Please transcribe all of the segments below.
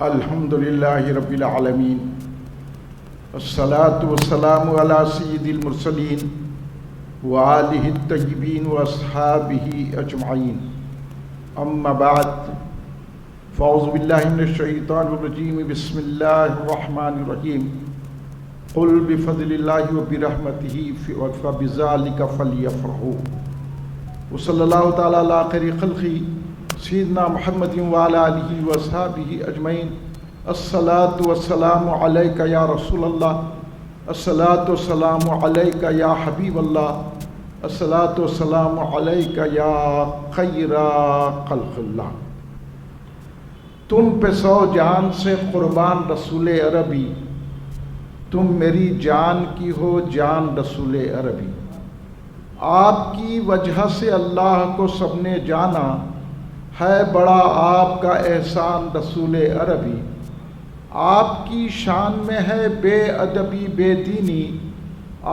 الحمدللہ رب العالمین، الصلاۃ والسلام علی سید المرسلین وآلہ الطیبین واصحابہ اجمعین، اما بعد، فاعوذ باللہ من الشیطان الرجیم، بسم اللہ الرحمن الرحیم، قل بفضل اللہ وبرحمتہ فبذلک فلیفرحوا، وصلی اللہ تعالی علی خیر خلقہ سیدنا محمد وعلی آلہ واصحابہ اجمعین۔ الصلاۃ والسلام علیک یا رسول اللہ، الصلاۃ والسلام علیک یا حبیب اللہ، الصلاۃ والسلام علیک یا خیر خلق اللہ۔ تم پہ 100 جان سے قربان رسول عربی، تم میری جان کی ہو جان رسول عربی۔ آپ کی وجہ سے اللہ کو سب نے جانا، ہے بڑا آپ کا احسان رسول عربی۔ آپ کی شان میں ہے بے ادبی بے دینی،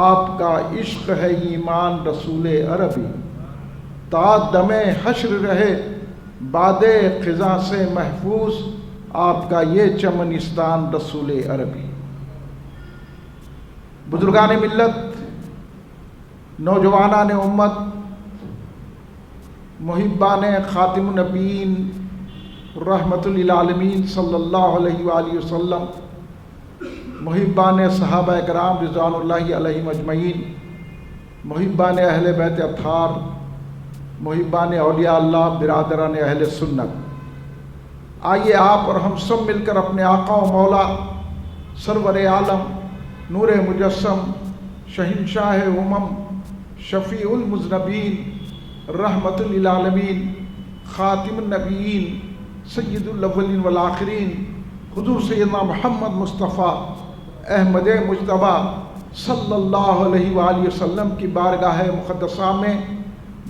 آپ کا عشق ہے ایمان رسول عربی۔ تا دم حشر رہے باد خزاں سے محفوظ، آپ کا یہ چمنستان رسول عربی۔ بزرگان ملت، نوجوانان امت، محبان خاتم النبیین رحمت للعالمین صلی اللہ علیہ وآلہ وسلم، محبان صحابہ کرام رضوان اللہ علیہم اجمعین، محبان اہل بیت اطہار، محبان اولیاء اللہ، برادران اہل سنت، آئیے آپ اور ہم سب مل کر اپنے آقا و مولا سرور عالم، نور مجسم، شہنشاہ شفیع المذنبین، رحمت للعالمین، خاتم النبیین، سید الاولین والآخرین، حضور سیدنا محمد مصطفیٰ احمد مجتبیٰ صلی اللہ علیہ وآلہ وسلم کی بارگاہ مقدسہ میں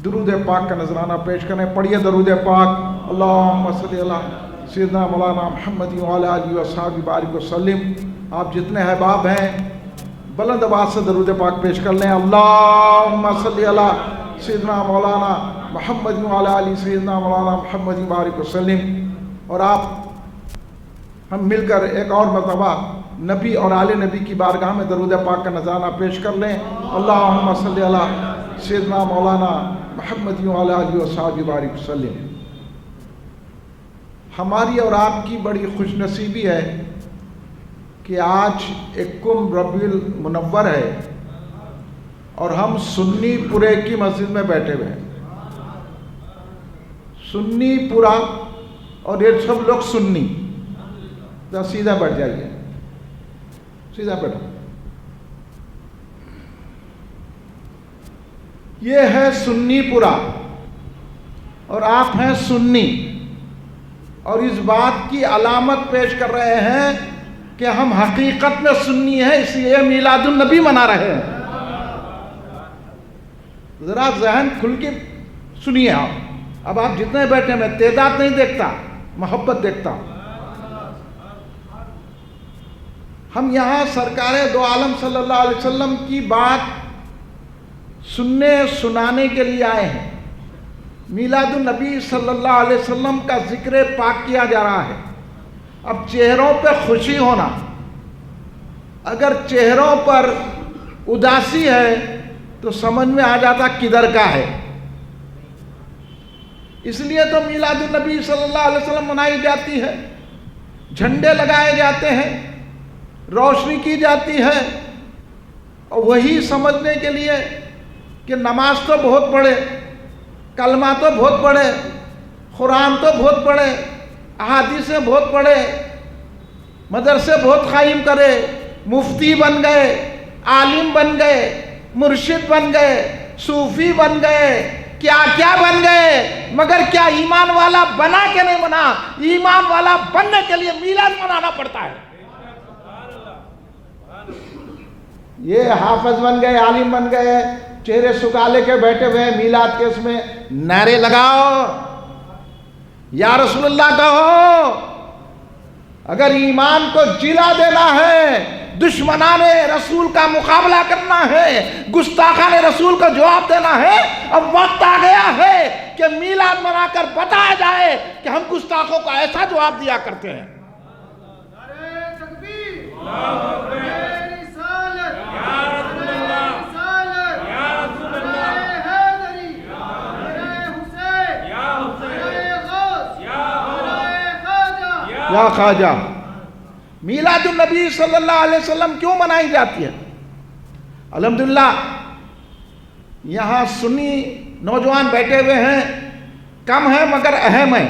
درود پاک کا نذرانہ پیش کریں۔ پڑھیے درود پاک، اللہم صلی علی سیدنا مولانا محمد وعلی آلہ وصحبہ بارک وسلم۔ آپ جتنے احباب ہیں بلند آواز سے درود پاک پیش کر لیں۔ اللہم صلی علی سیدنا مولانا محمد وعلی آلہ سیدنا مولانا محمد بارک وسلم۔ اور آپ ہم مل کر ایک اور مرتبہ نبی اور آل نبی کی بارگاہ میں درود پاک کا نذرانہ پیش کر لیں۔ اللہم صلی علی سیدنا مولانا محمد وعلی آلہ وصحبہ بارک وسلم۔ ہماری اور آپ کی بڑی خوش نصیبی ہے کہ آج 21 ربیع المنور ہے اور ہم سنی پورے کی مسجد میں بیٹھے ہوئے ہیں۔ سنی پورا، اور یہ سب لوگ سنی، سیدھا بیٹھ جائیے، سیدھا بیٹھو۔ یہ ہے سنی پورا اور آپ ہیں سنی، اور اس بات کی علامت پیش کر رہے ہیں کہ ہم حقیقت میں سنی ہیں، اس لیے میلاد النبی منا رہے ہیں۔ ذرا ذہن کھل کے سنیے آپ۔ اب آپ جتنے بیٹھے، میں تعداد نہیں دیکھتا، محبت دیکھتا ہوں۔ ہم یہاں سرکار دو عالم صلی اللہ علیہ وسلم کی بات سننے سنانے کے لیے آئے ہیں۔ میلاد النبی صلی اللہ علیہ وسلم کا ذکر پاک کیا جا رہا ہے۔ اب چہروں پہ خوشی ہونا، اگر چہروں پر اداسی ہے تو سمجھ میں آ جاتا کدھر کا ہے۔ اس لیے تو میلاد النبی صلی اللہ علیہ وسلم منائی جاتی ہے، جھنڈے لگائے جاتے ہیں، روشنی کی جاتی ہے، اور وہی سمجھنے کے لیے کہ نماز تو بہت پڑھے، کلمہ تو بہت پڑھے، قرآن تو بہت پڑھے، احادیثیں بہت پڑھے، مدرسے بہت قائم کرے، مفتی بن گئے، عالم بن گئے، مرشد بن گئے، صوفی بن گئے، کیا کیا بن گئے، مگر کیا ایمان والا بنا کہ نہیں بنا؟ ایمان والا بننے کے لیے میلاد منانا پڑتا ہے۔ یہ حافظ بن گئے، عالم بن گئے، چہرے سکالے کے بیٹھے ہوئے میلاد کے اس میں نعرے لگاؤ، یا رسول اللہ کہو۔ اگر ایمان کو جلا دینا ہے، دشمنان رسول کا مقابلہ کرنا ہے، گستاخان رسول کو جواب دینا ہے، اب وقت آ گیا ہے کہ میلاد منا کر بتایا جائے کہ ہم گستاخوں کو ایسا جواب دیا کرتے ہیں۔ یا خواجہ. میلاد النبی صلی اللہ علیہ وسلم کیوں منائی جاتی ہے؟ الحمدللہ یہاں سنی نوجوان بیٹھے ہوئے ہیں، کم ہیں مگر اہم ہیں،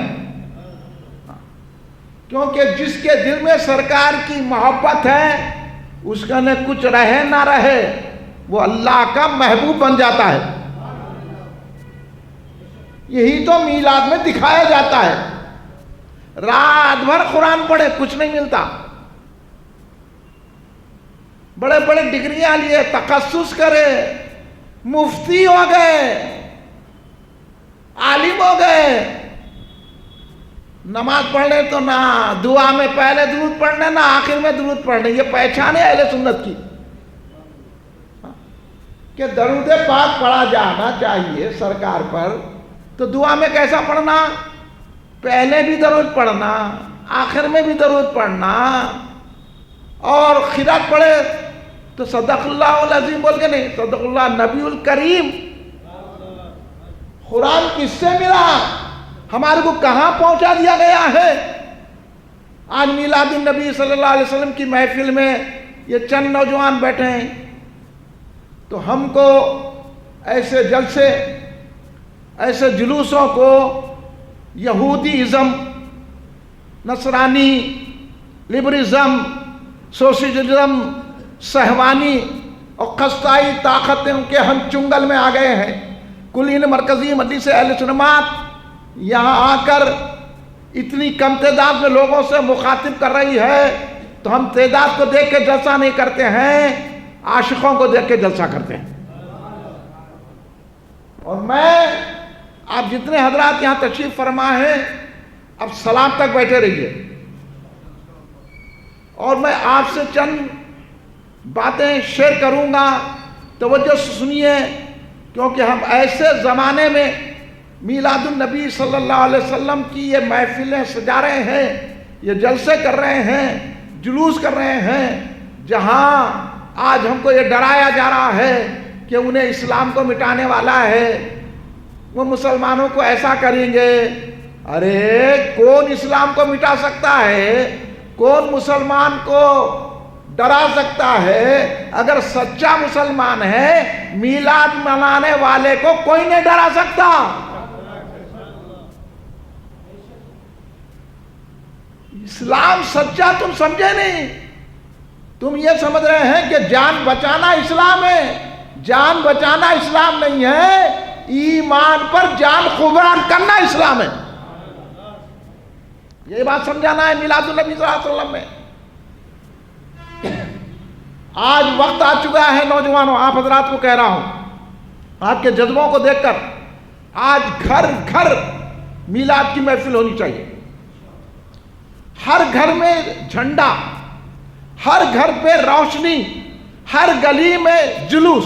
کیونکہ جس کے دل میں سرکار کی محبت ہے اس کا نہ کچھ رہے نہ رہے وہ اللہ کا محبوب بن جاتا ہے. یہی تو میلاد میں دکھایا جاتا ہے. رات بھر قرآن پڑھے کچھ نہیں ملتا، بڑے بڑے ڈگریاں لیے تخصص کرے، مفتی ہو گئے، عالم ہو گئے، نماز پڑھنے تو نہ دعا میں پہلے درود پڑھنے نہ آخر میں درود پڑھنے. یہ پہچان ہے اہل سنت کی کہ درود پاک پڑھا جانا چاہیے سرکار پر. تو دعا میں کیسا پڑھنا؟ پہلے بھی درود پڑھنا، آخر میں بھی درود پڑھنا. اور خیرات پڑھے تو صدق اللہ العظیم بول کے نہیں، صدق اللہ نبی الکریم. قرآن کس سے ملا؟ ہمارے کو کہاں پہنچا دیا گیا ہے؟ آج میلاد النبی صلی اللہ علیہ وسلم کی محفل میں یہ چند نوجوان بیٹھے ہیں تو ہم کو ایسے جلسے، ایسے جلوسوں کو یہودی ازم، نصرانی، لبرزم، سوشلزم، سہوانی اور قسطائی طاقتیں ان کے ہم چنگل میں آ گئے ہیں. کلین مرکزی مجلس اہل سنت یہاں آ کر اتنی کم تعداد میں لوگوں سے مخاطب کر رہی ہے تو ہم تعداد کو دیکھ کے جلسہ نہیں کرتے ہیں، عاشقوں کو دیکھ کے جلسہ کرتے ہیں. اور میں آپ جتنے حضرات یہاں تشریف فرما ہیں اب سلام تک بیٹھے رہیے اور میں آپ سے چند باتیں شیئر کروں گا، توجہ سے سنیے، کیونکہ ہم ایسے زمانے میں میلاد النبی صلی اللہ علیہ وسلم کی یہ محفلیں سجا رہے ہیں، یہ جلسے کر رہے ہیں، جلوس کر رہے ہیں، جہاں آج ہم کو یہ ڈرایا جا رہا ہے کہ انہیں اسلام کو مٹانے والا ہے، وہ مسلمانوں کو ایسا کریں گے. ارے کون اسلام کو مٹا سکتا ہے؟ کون مسلمان کو ڈرا سکتا ہے؟ اگر سچا مسلمان ہے میلاد منانے والے کو کوئی نہیں ڈرا سکتا. اسلام سچا تم سمجھے نہیں، تم یہ سمجھ رہے ہیں کہ جان بچانا اسلام ہے. جان بچانا اسلام نہیں ہے، ایمان پر جان قربان کرنا اسلام ہے. یہ بات سمجھانا ہے میلاد النبی صلی اللہ علیہ وسلم میں. آج وقت آ چکا ہے نوجوانوں، آپ حضرات کو کہہ رہا ہوں، آپ کے جذبوں کو دیکھ کر آج گھر گھر میلاد کی محفل ہونی چاہیے. ہر گھر میں جھنڈا، ہر گھر پہ روشنی، ہر گلی میں جلوس.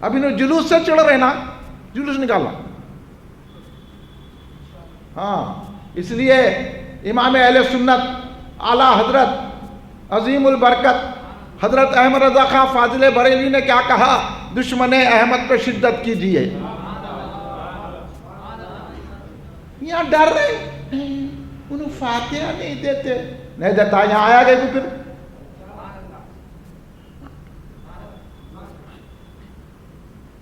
اب انہیں جلوس سے چڑھ رہے نا، جلوس نکالنا. ہاں اس لیے امام اہل سنت اعلیٰ حضرت عظیم البرکت حضرت احمد رضا خان فاضل بریلوی نے کیا کہا؟ دشمن احمد پہ شدت کیجیے. یہاں ڈر رہے انہوں فاتحہ نہیں دیتے، نہیں دیتا یہاں آیا گئے تو پھر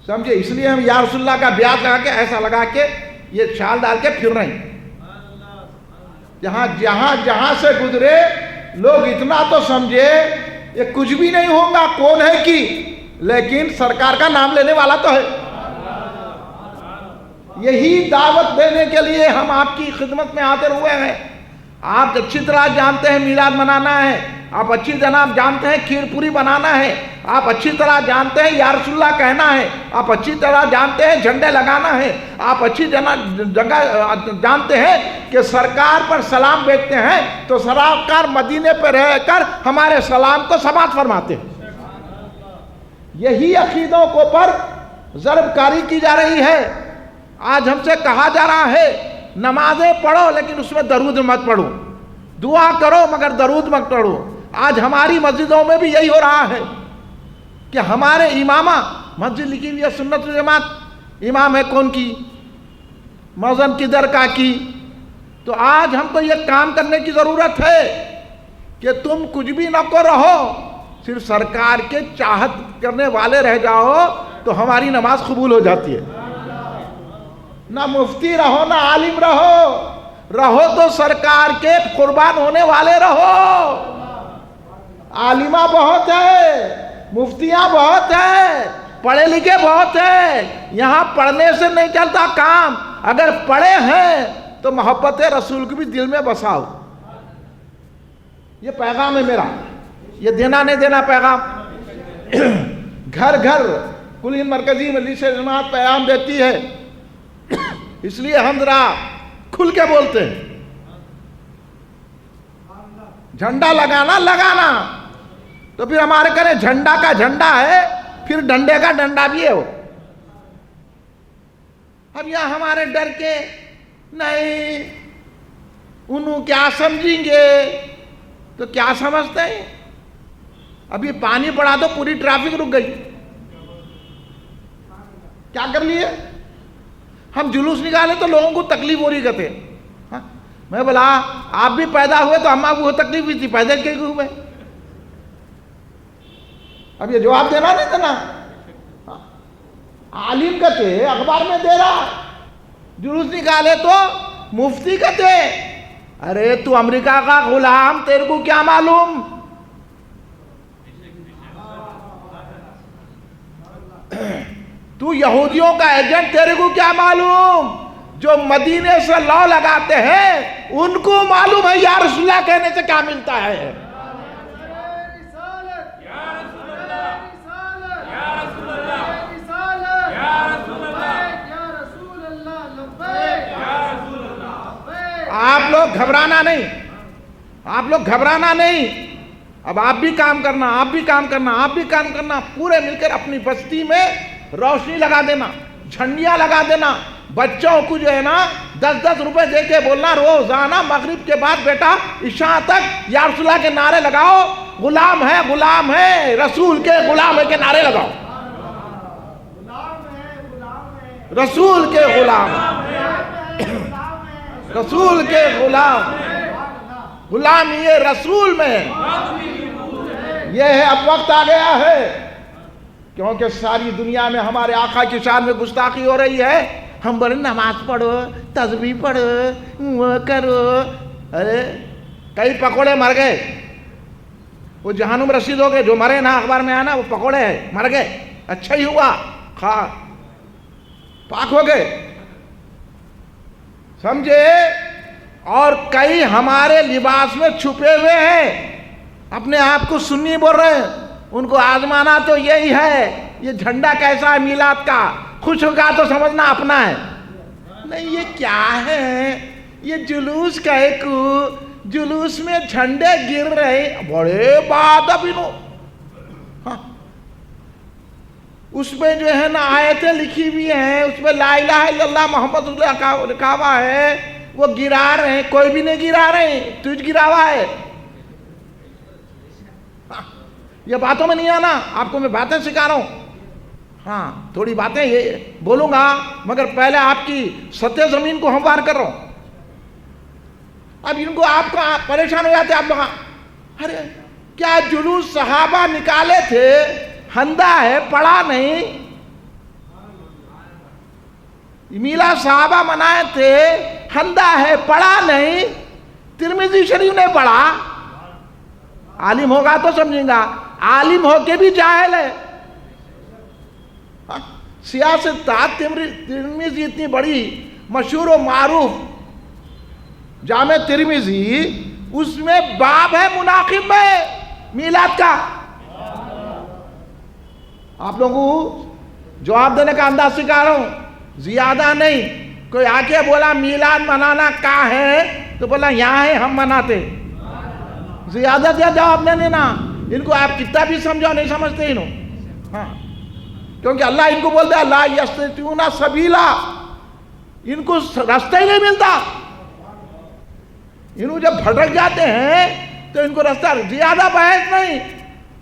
سمجھے. اس لیے ہم یا رسول اللہ کا بیعت لگا کے ایسا لگا کے یہ شال ڈال کے پھر رہے ہیں. جہاں سے گزرے لوگ اتنا تو سمجھے یہ کچھ بھی نہیں ہوگا کون ہے کی، لیکن سرکار کا نام لینے والا تو ہے. یہی دعوت دینے کے لیے ہم آپ کی خدمت میں حاضر ہوئے ہیں. آپ اچھی طرح جانتے ہیں میلاد منانا ہے، آپ اچھی طرح جانتے ہیں کھیر پوری بنانا ہے، آپ اچھی طرح جانتے ہیں یا رسول اللہ کہنا ہے، آپ اچھی طرح جانتے ہیں جھنڈے لگانا ہے، آپ اچھی جگہ جانتے ہیں کہ سرکار پر سلام بھیجتے ہیں تو سرکار مدینے پہ رہ کر ہمارے سلام کو سماعت فرماتے ہیں. یہی عقیدوں کو پر ضرب کاری کی جا رہی ہے. آج ہم سے کہا جا رہا ہے نمازیں پڑھو لیکن اس میں درود مت پڑھو. دعا کرو مگر درود مت پڑھو. آج ہماری مسجدوں میں بھی یہی ہو رہا ہے کہ ہمارے امامہ، مسجد لکھی ہوئی ہے سنت الجماعت، امام ہے کون کی، مؤذن کدھر کا کی. تو آج ہم کو یہ کام کرنے کی ضرورت ہے کہ تم کچھ بھی نہ کو رہو، صرف سرکار کے چاہت کرنے والے رہ جاؤ تو ہماری نماز قبول ہو جاتی ہے. نہ مفتی رہو نہ عالم رہو تو سرکار کے قربان ہونے والے رہو. عالمہ بہت ہے، مفتیاں بہت ہے، پڑھے لکھے بہت ہیں، یہاں پڑھنے سے نہیں چلتا کام. اگر پڑھے ہیں تو محبت رسول کو بھی دل میں بساؤ. یہ پیغام ہے میرا، یہ دینا نہیں دینا پیغام. گھر گھر کل ہند مرکزی مجلس جماعت پیغام دیتی ہے، اس لیے ہم ذرا کھل کے بولتے ہیں. جھنڈا لگانا تو پھر ہمارے کرے جھنڈا کا جھنڈا ہے، پھر ڈنڈے کا ڈنڈا بھی ہے وہ. اب یہاں ہمارے ڈر کے نہیں انہوں کیا سمجھیں گے، تو کیا سمجھتے ہیں؟ ابھی پانی پڑا تو پوری ٹریفک رک گئی. کیا کر لیے؟ ہم جلوس نکالے تو لوگوں کو تکلیف ہو رہی کہتے. میں بولا آپ بھی پیدا ہوئے تو ہم آپ کو تکلیف بھی تھی، پیدا کیوں ہوئے؟ اب یہ جواب دینا نہیں دینا. عالم کہتے اخبار میں دے رہا، جلوس نکالے تو مفتی کہتے ارے تو امریکہ کا غلام، تیرے کو کیا معلوم؟ تو یہودیوں کا ایجنٹ، تیرے کو کیا معلوم؟ جو مدینے سے لو لگاتے ہیں ان کو معلوم ہے یا رسول اللہ کہنے سے کیا ملتا ہے. آپ لوگ گھبرانا نہیں. اب آپ بھی کام کرنا، پورے مل کر اپنی بستی میں روشنی لگا دینا، جھنڈیاں لگا دینا. بچوں کو جو ہے نا 10-10 روپے دے کے بولنا روزانہ مغرب کے بعد بیٹا عشاء تک یا رسول اللہ کے نعرے لگاؤ. غلام ہے رسول کے غلام ہے کے نعرے لگاؤ. رسول کے غلام یہ رسول میں یہ ہے. اب وقت آ گیا ہے کیونکہ ساری دنیا میں ہمارے آقا کی شان میں گستاخی ہو رہی ہے. ہم بولے نماز پڑھو، تسبیح پڑھو، وہ کرو. ارے کئی پکوڑے مر گئے، وہ جہنم رسید ہو گئے. جو مرے نا اخبار میں آنا وہ پکوڑے ہیں، مر گئے. اچھا ہی ہوا، پاک ہو گئے، سمجھے. اور کئی ہمارے لباس میں چھپے ہوئے ہیں، اپنے آپ کو سنی بول رہے ہیں. ان کو آزمانا تو یہی ہے، یہ جھنڈا کیسا ہے میلاد کا، خوش ہوگا تو سمجھنا اپنا ہے. نہیں یہ کیا ہے، یہ جلوس کا ایک جلوس میں جھنڈے گر رہے، بڑے بات اب انہوں. اس میں جو ہے نا آیتیں لکھی ہوئی ہیں، اس میں لا الہ الا اللہ محمد رسول اللہ لکھا ہوا ہے، وہ گرا رہے ہیں. کوئی بھی نہیں گرا رہے، تجھ گرا ہوا ہے. یہ باتوں میں نہیں آنا، آپ کو میں باتیں سکھا رہا ہوں. ہاں تھوڑی باتیں یہ بولوں گا مگر پہلے آپ کی سطح زمین کو ہموار کر رہا ہوں. اب ان کو آپ کو پریشان ہو جاتے آپ لوگ. ارے کیا جلوس صحابہ نکالے تھے، ہندا ہے پڑھا نہیں. میلاد صحابہ منائے تھے، ہندا ہے پڑھا نہیں. ترمذی شریف نے پڑھا. عالم ہوگا تو سمجھیں گا، عالم ہو کے بھی جاہل ہے. سیاست ترمذی اتنی بڑی مشہور و معروف جامع ترمذی، اس میں باب ہے مناقب میں میلاد کا. آپ لوگوں کو جواب دینے کا انداز سکھا رہا ہوں، زیادہ نہیں. کوئی آ کے بولا میلاد منانا کہاں ہے تو بولا یہاں ہے ہم مناتے. زیادہ جواب نہیں دینا. ان کو آپ کتنا بھی سمجھو نہیں سمجھتے انہوں. ہاں کیونکہ اللہ ان کو بولتا ہے لا یستطیعون سبیلا، ان کو راستہ ہی نہیں ملتا. انہوں جب بھٹک جاتے ہیں تو ان کو راستہ زیادہ بحث نہیں.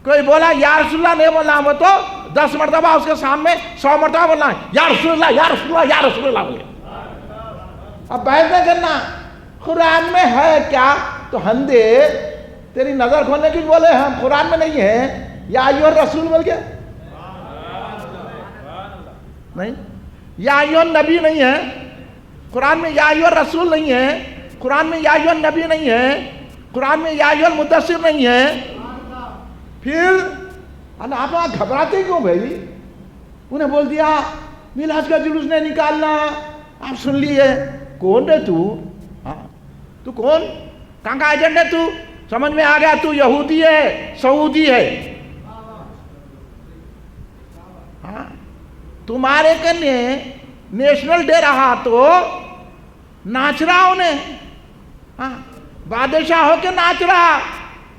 کوئی بولا یا رسول اللہ نہیں بولنا وہ تو 10 مرتبہ اس کے سامنے 100 مرتبہ بولنا ہے یا رسول اللہ یا رسول اللہ یا رسول اللہ بولے. اب بحث نہیں کرنا. قرآن میں ہے کیا تو ہندے تیری نظر کھولنے کی بولے ہم قرآن میں نہیں ہے. یا ایھا الرسول بول کے نہیں, یا ایھا النبی نہیں ہے قرآن میں, یا ایھا الرسول نہیں ہے قرآن میں, یا ایھا النبی نہیں ہے قرآن میں, یا ایھا المدثر نہیں ہے. پھر آپ وہاں گھبراتے کیوں بھائی؟ انہیں بول دیا میلاد کا جلوس نہیں نکالنا. آپ سن لیے کون ہے تو؟ ہاں تو کون, کہاں کا ایجنٹ ہے تو؟ سمجھ میں آ گیا تو یہودی ہے سعودی ہے. ہاں تمہارے کنے نیشنل ڈے رہا تو ناچ رہا انہیں. ہاں بادشاہ ہو کے ناچ رہا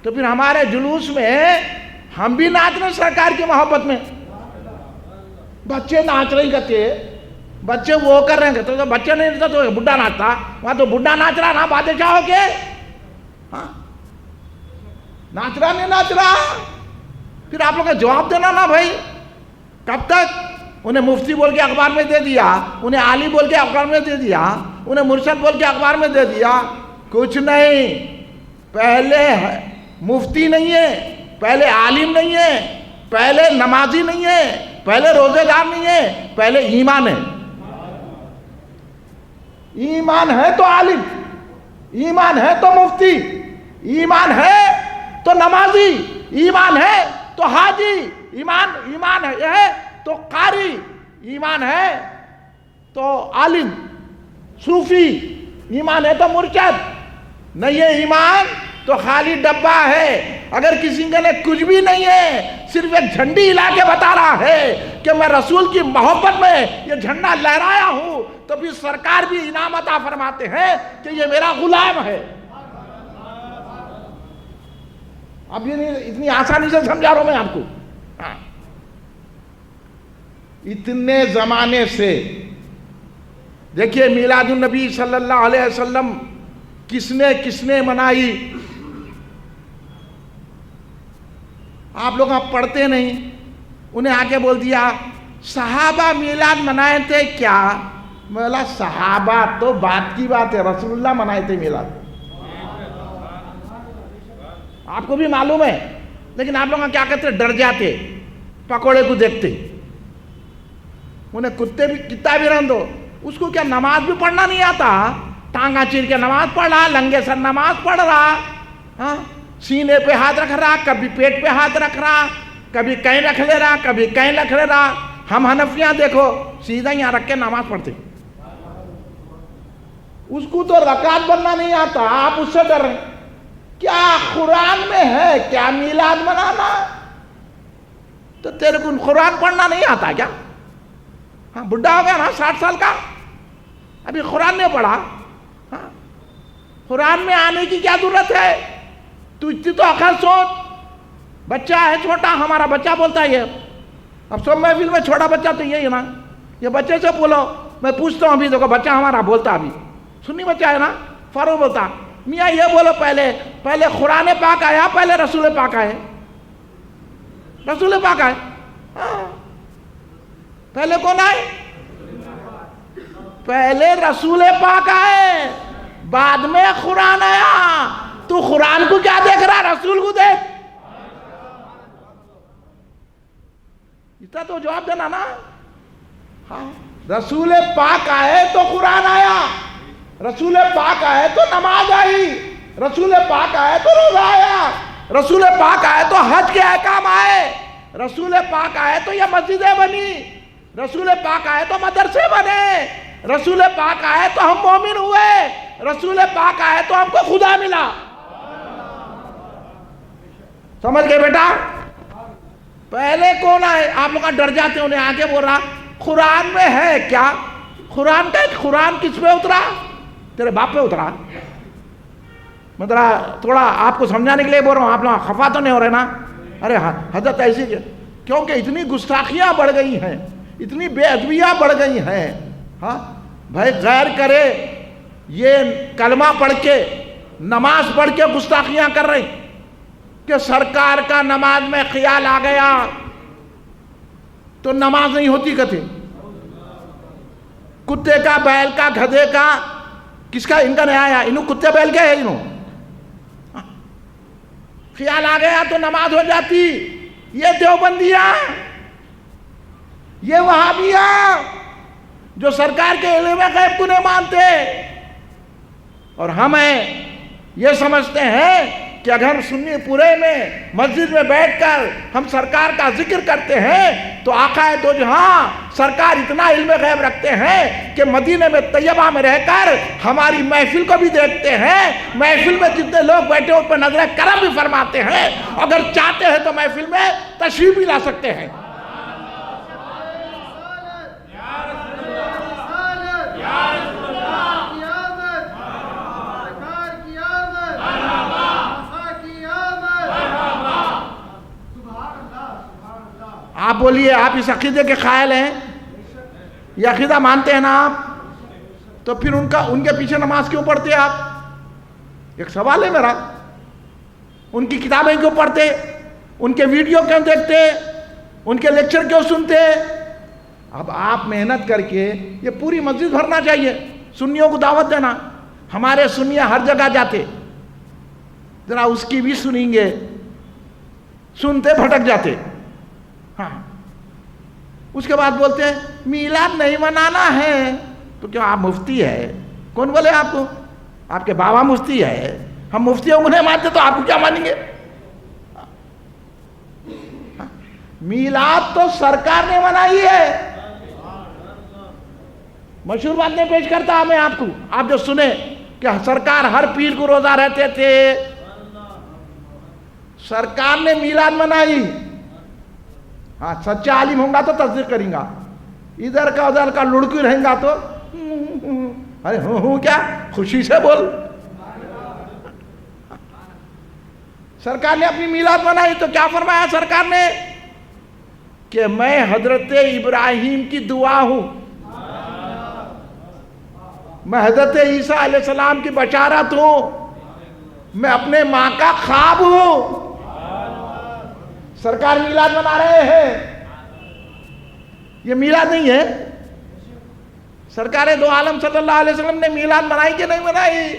تو پھر ہمارے جلوس میں ہم بھی ناچ رہے سرکار کی محبت میں. بچے ناچ رہی کرتے, بچے وہ کر رہے ہیں تو بچے نہیں رہتا تو بڈھا ناچتا. وہاں تو بڈھا ناچ رہا نا بادشاہ ہو کے. ہاں ناچ رہا نہیں ناچ رہا. پھر آپ لوگ کا جواب دینا نا بھائی. کب تک؟ انہیں مفتی بول کے اخبار میں دے دیا, انہیں عالی بول کے اخبار میں دے دیا, انہیں مرشد بول کے اخبار میں دے دیا. کچھ نہیں. پہلے مفتی نہیں ہے, پہلے عالم نہیں ہے, پہلے نمازی نہیں ہے, پہلے روزے دار نہیں ہے, پہلے ایمان ہے. ایمان ہے تو عالم, ایمان ہے تو مفتی, ایمان ہے تو نمازی, ایمان ہے تو حاجی, ایمان ہے تو قاری, ایمان ہے تو عالم صوفی, ایمان ہے تو مرشد. نہیں ہے ایمان تو خالی ڈبہ ہے. اگر کسی کے لیے کچھ بھی نہیں ہے, صرف ایک جھنڈی ہلا کے بتا رہا ہے کہ میں رسول کی محبت میں یہ جھنڈا لہرایا ہوں, تو پھر سرکار بھی انعام عطا فرماتے ہیں کہ یہ میرا غلام ہے. اب یہ اتنی آسانی سے سمجھا رہا ہوں میں آپ کو. اتنے زمانے سے دیکھیے میلاد النبی صلی اللہ علیہ وسلم کس نے منائی. آپ لوگ آپ پڑھتے نہیں, انہیں آ کے بول دیا صحابہ میلاد منائے تھے کیا؟ بولا صحابہ تو بات کی بات ہے, رسول اللہ منائے تھے میلاد. آپ کو بھی معلوم ہے, لیکن آپ لوگ کیا کہتے, ڈر جاتے پکوڑے کو دیکھتے. انہیں کتا بھی رہن دو, اس کو کیا نماز بھی پڑھنا نہیں آتا؟ ٹانگا چیر کے نماز پڑھ رہا, لنگے سر نماز پڑھ رہا, ہاں سینے پہ ہاتھ رکھ رہا, کبھی پیٹ پہ ہاتھ رکھ رہا, کبھی کہیں رکھ لے رہا, کبھی کہیں رکھ لے رہا. ہم حنفیاں دیکھو سیدھا یہاں رکھ کے نماز پڑھتے. اس کو تو رکعت بننا نہیں آتا, آپ اس سے ڈر رہے ہیں. کیا قرآن میں ہے کیا میلاد منانا؟ تو تیرے کو قرآن پڑھنا نہیں آتا کیا؟ ہاں بڈھا ہو گیا نا 60 سال کا, ابھی قرآن نہیں پڑھا. ہاں قرآن میں آنے کی کیا ضرورت ہے؟ تو اتنی تو عقل سوچ. بچہ ہے چھوٹا, ہمارا بچہ بولتا ہے یہ. اب سب محفل میں چھوٹا بچہ تو یہی ہے نا, یہ بچے سے بولو. میں پوچھتا ہوں ابھی دیکھو بچہ ہمارا بولتا, ابھی سنی بچہ ہے نا, فاروق بولتا میاں یہ بولو پہلے قرآن پاک آیا پہلے رسول پاک آئے؟ رسول پاک آئے. پہلے کون آئے؟ پہلے رسول پاک آئے, بعد میں قرآن آیا. تو قرآن کو کیا دیکھ رہا, رسول کو دیکھ. اتنا تو جواب دینا نا. ہاں رسول پاک آئے تو قرآن آیا, رسول پاک آئے تو نماز آئی, رسول پاک آئے تو روزہ آیا, رسول پاک آئے تو حج کے احکام آئے, رسول پاک آئے تو یہ مسجدیں بنی, رسول پاک آئے تو مدرسے بنے, رسول پاک آئے تو ہم مومن ہوئے, رسول پاک آئے تو ہم کو خدا ملا. سمجھ گئے بیٹا؟ پہلے کون آئے؟ آپ لوگ ڈر جاتے ہیں, انہیں آگے بول رہا قرآن میں ہے کیا؟ قرآن کس پہ اترا؟ تیرے باپ پہ اترا. مطلب تھوڑا آپ کو سمجھانے کے لیے بول رہا ہوں, آپ لوگ خفا تو نہیں ہو رہے نا؟ ارے حضرت ایسی کیونکہ اتنی گستاخیاں بڑھ گئی ہیں, اتنی بے ادبیاں بڑھ گئی ہیں. ہاں بھائی غیر کرے, یہ کلمہ پڑھ کے نماز پڑھ کے گستاخیاں کر رہے ہیں کہ سرکار کا نماز میں خیال آ گیا تو نماز نہیں ہوتی کہتے. کتے کا، بیل کا، گدھے کا، کس کا؟ ان کا نہیں آیا، انہوں کتے بیل کے ہے، انہوں خیال آ گیا تو نماز ہو جاتی. یہ دیوبندیاں، یہ وہابیاں جو سرکار کے علم غیب کو نہیں مانتے، اور ہمیں یہ سمجھتے ہیں کہ اگر سنی پورے میں مسجد میں بیٹھ کر ہم سرکار کا ذکر کرتے ہیں تو آقا دو جہاں سرکار اتنا علم غیب رکھتے ہیں کہ مدینہ میں طیبہ میں رہ کر ہماری محفل کو بھی دیکھتے ہیں، محفل میں جتنے لوگ بیٹھے ان پر نظر کرم بھی فرماتے ہیں، اگر چاہتے ہیں تو محفل میں تشریف بھی لا سکتے ہیں. آپ بولیے، آپ اس عقیدے کے قائل ہیں؟ یہ عقیدہ مانتے ہیں نا آپ؟ تو پھر ان کے پیچھے نماز کیوں پڑھتے آپ؟ ایک سوال ہے میرا. ان کی کتابیں کیوں پڑھتے؟ ان کے ویڈیو کیوں دیکھتے؟ ان کے لیکچر کیوں سنتے؟ اب آپ محنت کر کے یہ پوری مسجد بھرنا چاہیے، سنیوں کو دعوت دینا. ہمارے سنیاں ہر جگہ جاتے، ذرا اس کی بھی سنیں گے، سنتے بھٹک جاتے. ہاں، اس کے بعد بولتے ہیں میلاد نہیں منانا ہے. تو کیا آپ مفتی ہے؟ کون بولے آپ کو؟ آپ کے بابا مفتی ہے. ہم مفتیوں کو نہیں مانتے تو آپ کو کیا مانیں گے؟ میلاد تو سرکار نے منائی ہے. مشہور باتیں پیش کرتا ہوں میں آپ کو، آپ جو سنے کہ سرکار ہر پیر کو روزہ رہتے تھے. سرکار نے میلاد منائی. ہاں، سچا عالم ہوں گا تو تصدیق کریں گا، ادھر کا ادھر کا لڑکی رہیں گا تو ارے ہوں کیا، خوشی سے بول. سرکار نے اپنی میلاد منائی تو کیا فرمایا سرکار نے؟ کہ میں حضرت ابراہیم کی دعا ہوں، میں حضرت عیسیٰ علیہ السلام کی بشارت ہوں، میں اپنے ماں کا خواب ہوں. سرکار میلاد منا رہے ہیں، یہ میلاد نہیں ہے. سرکار دو عالم صلی اللہ علیہ وسلم نے میلاد منائی کہ نہیں منائی؟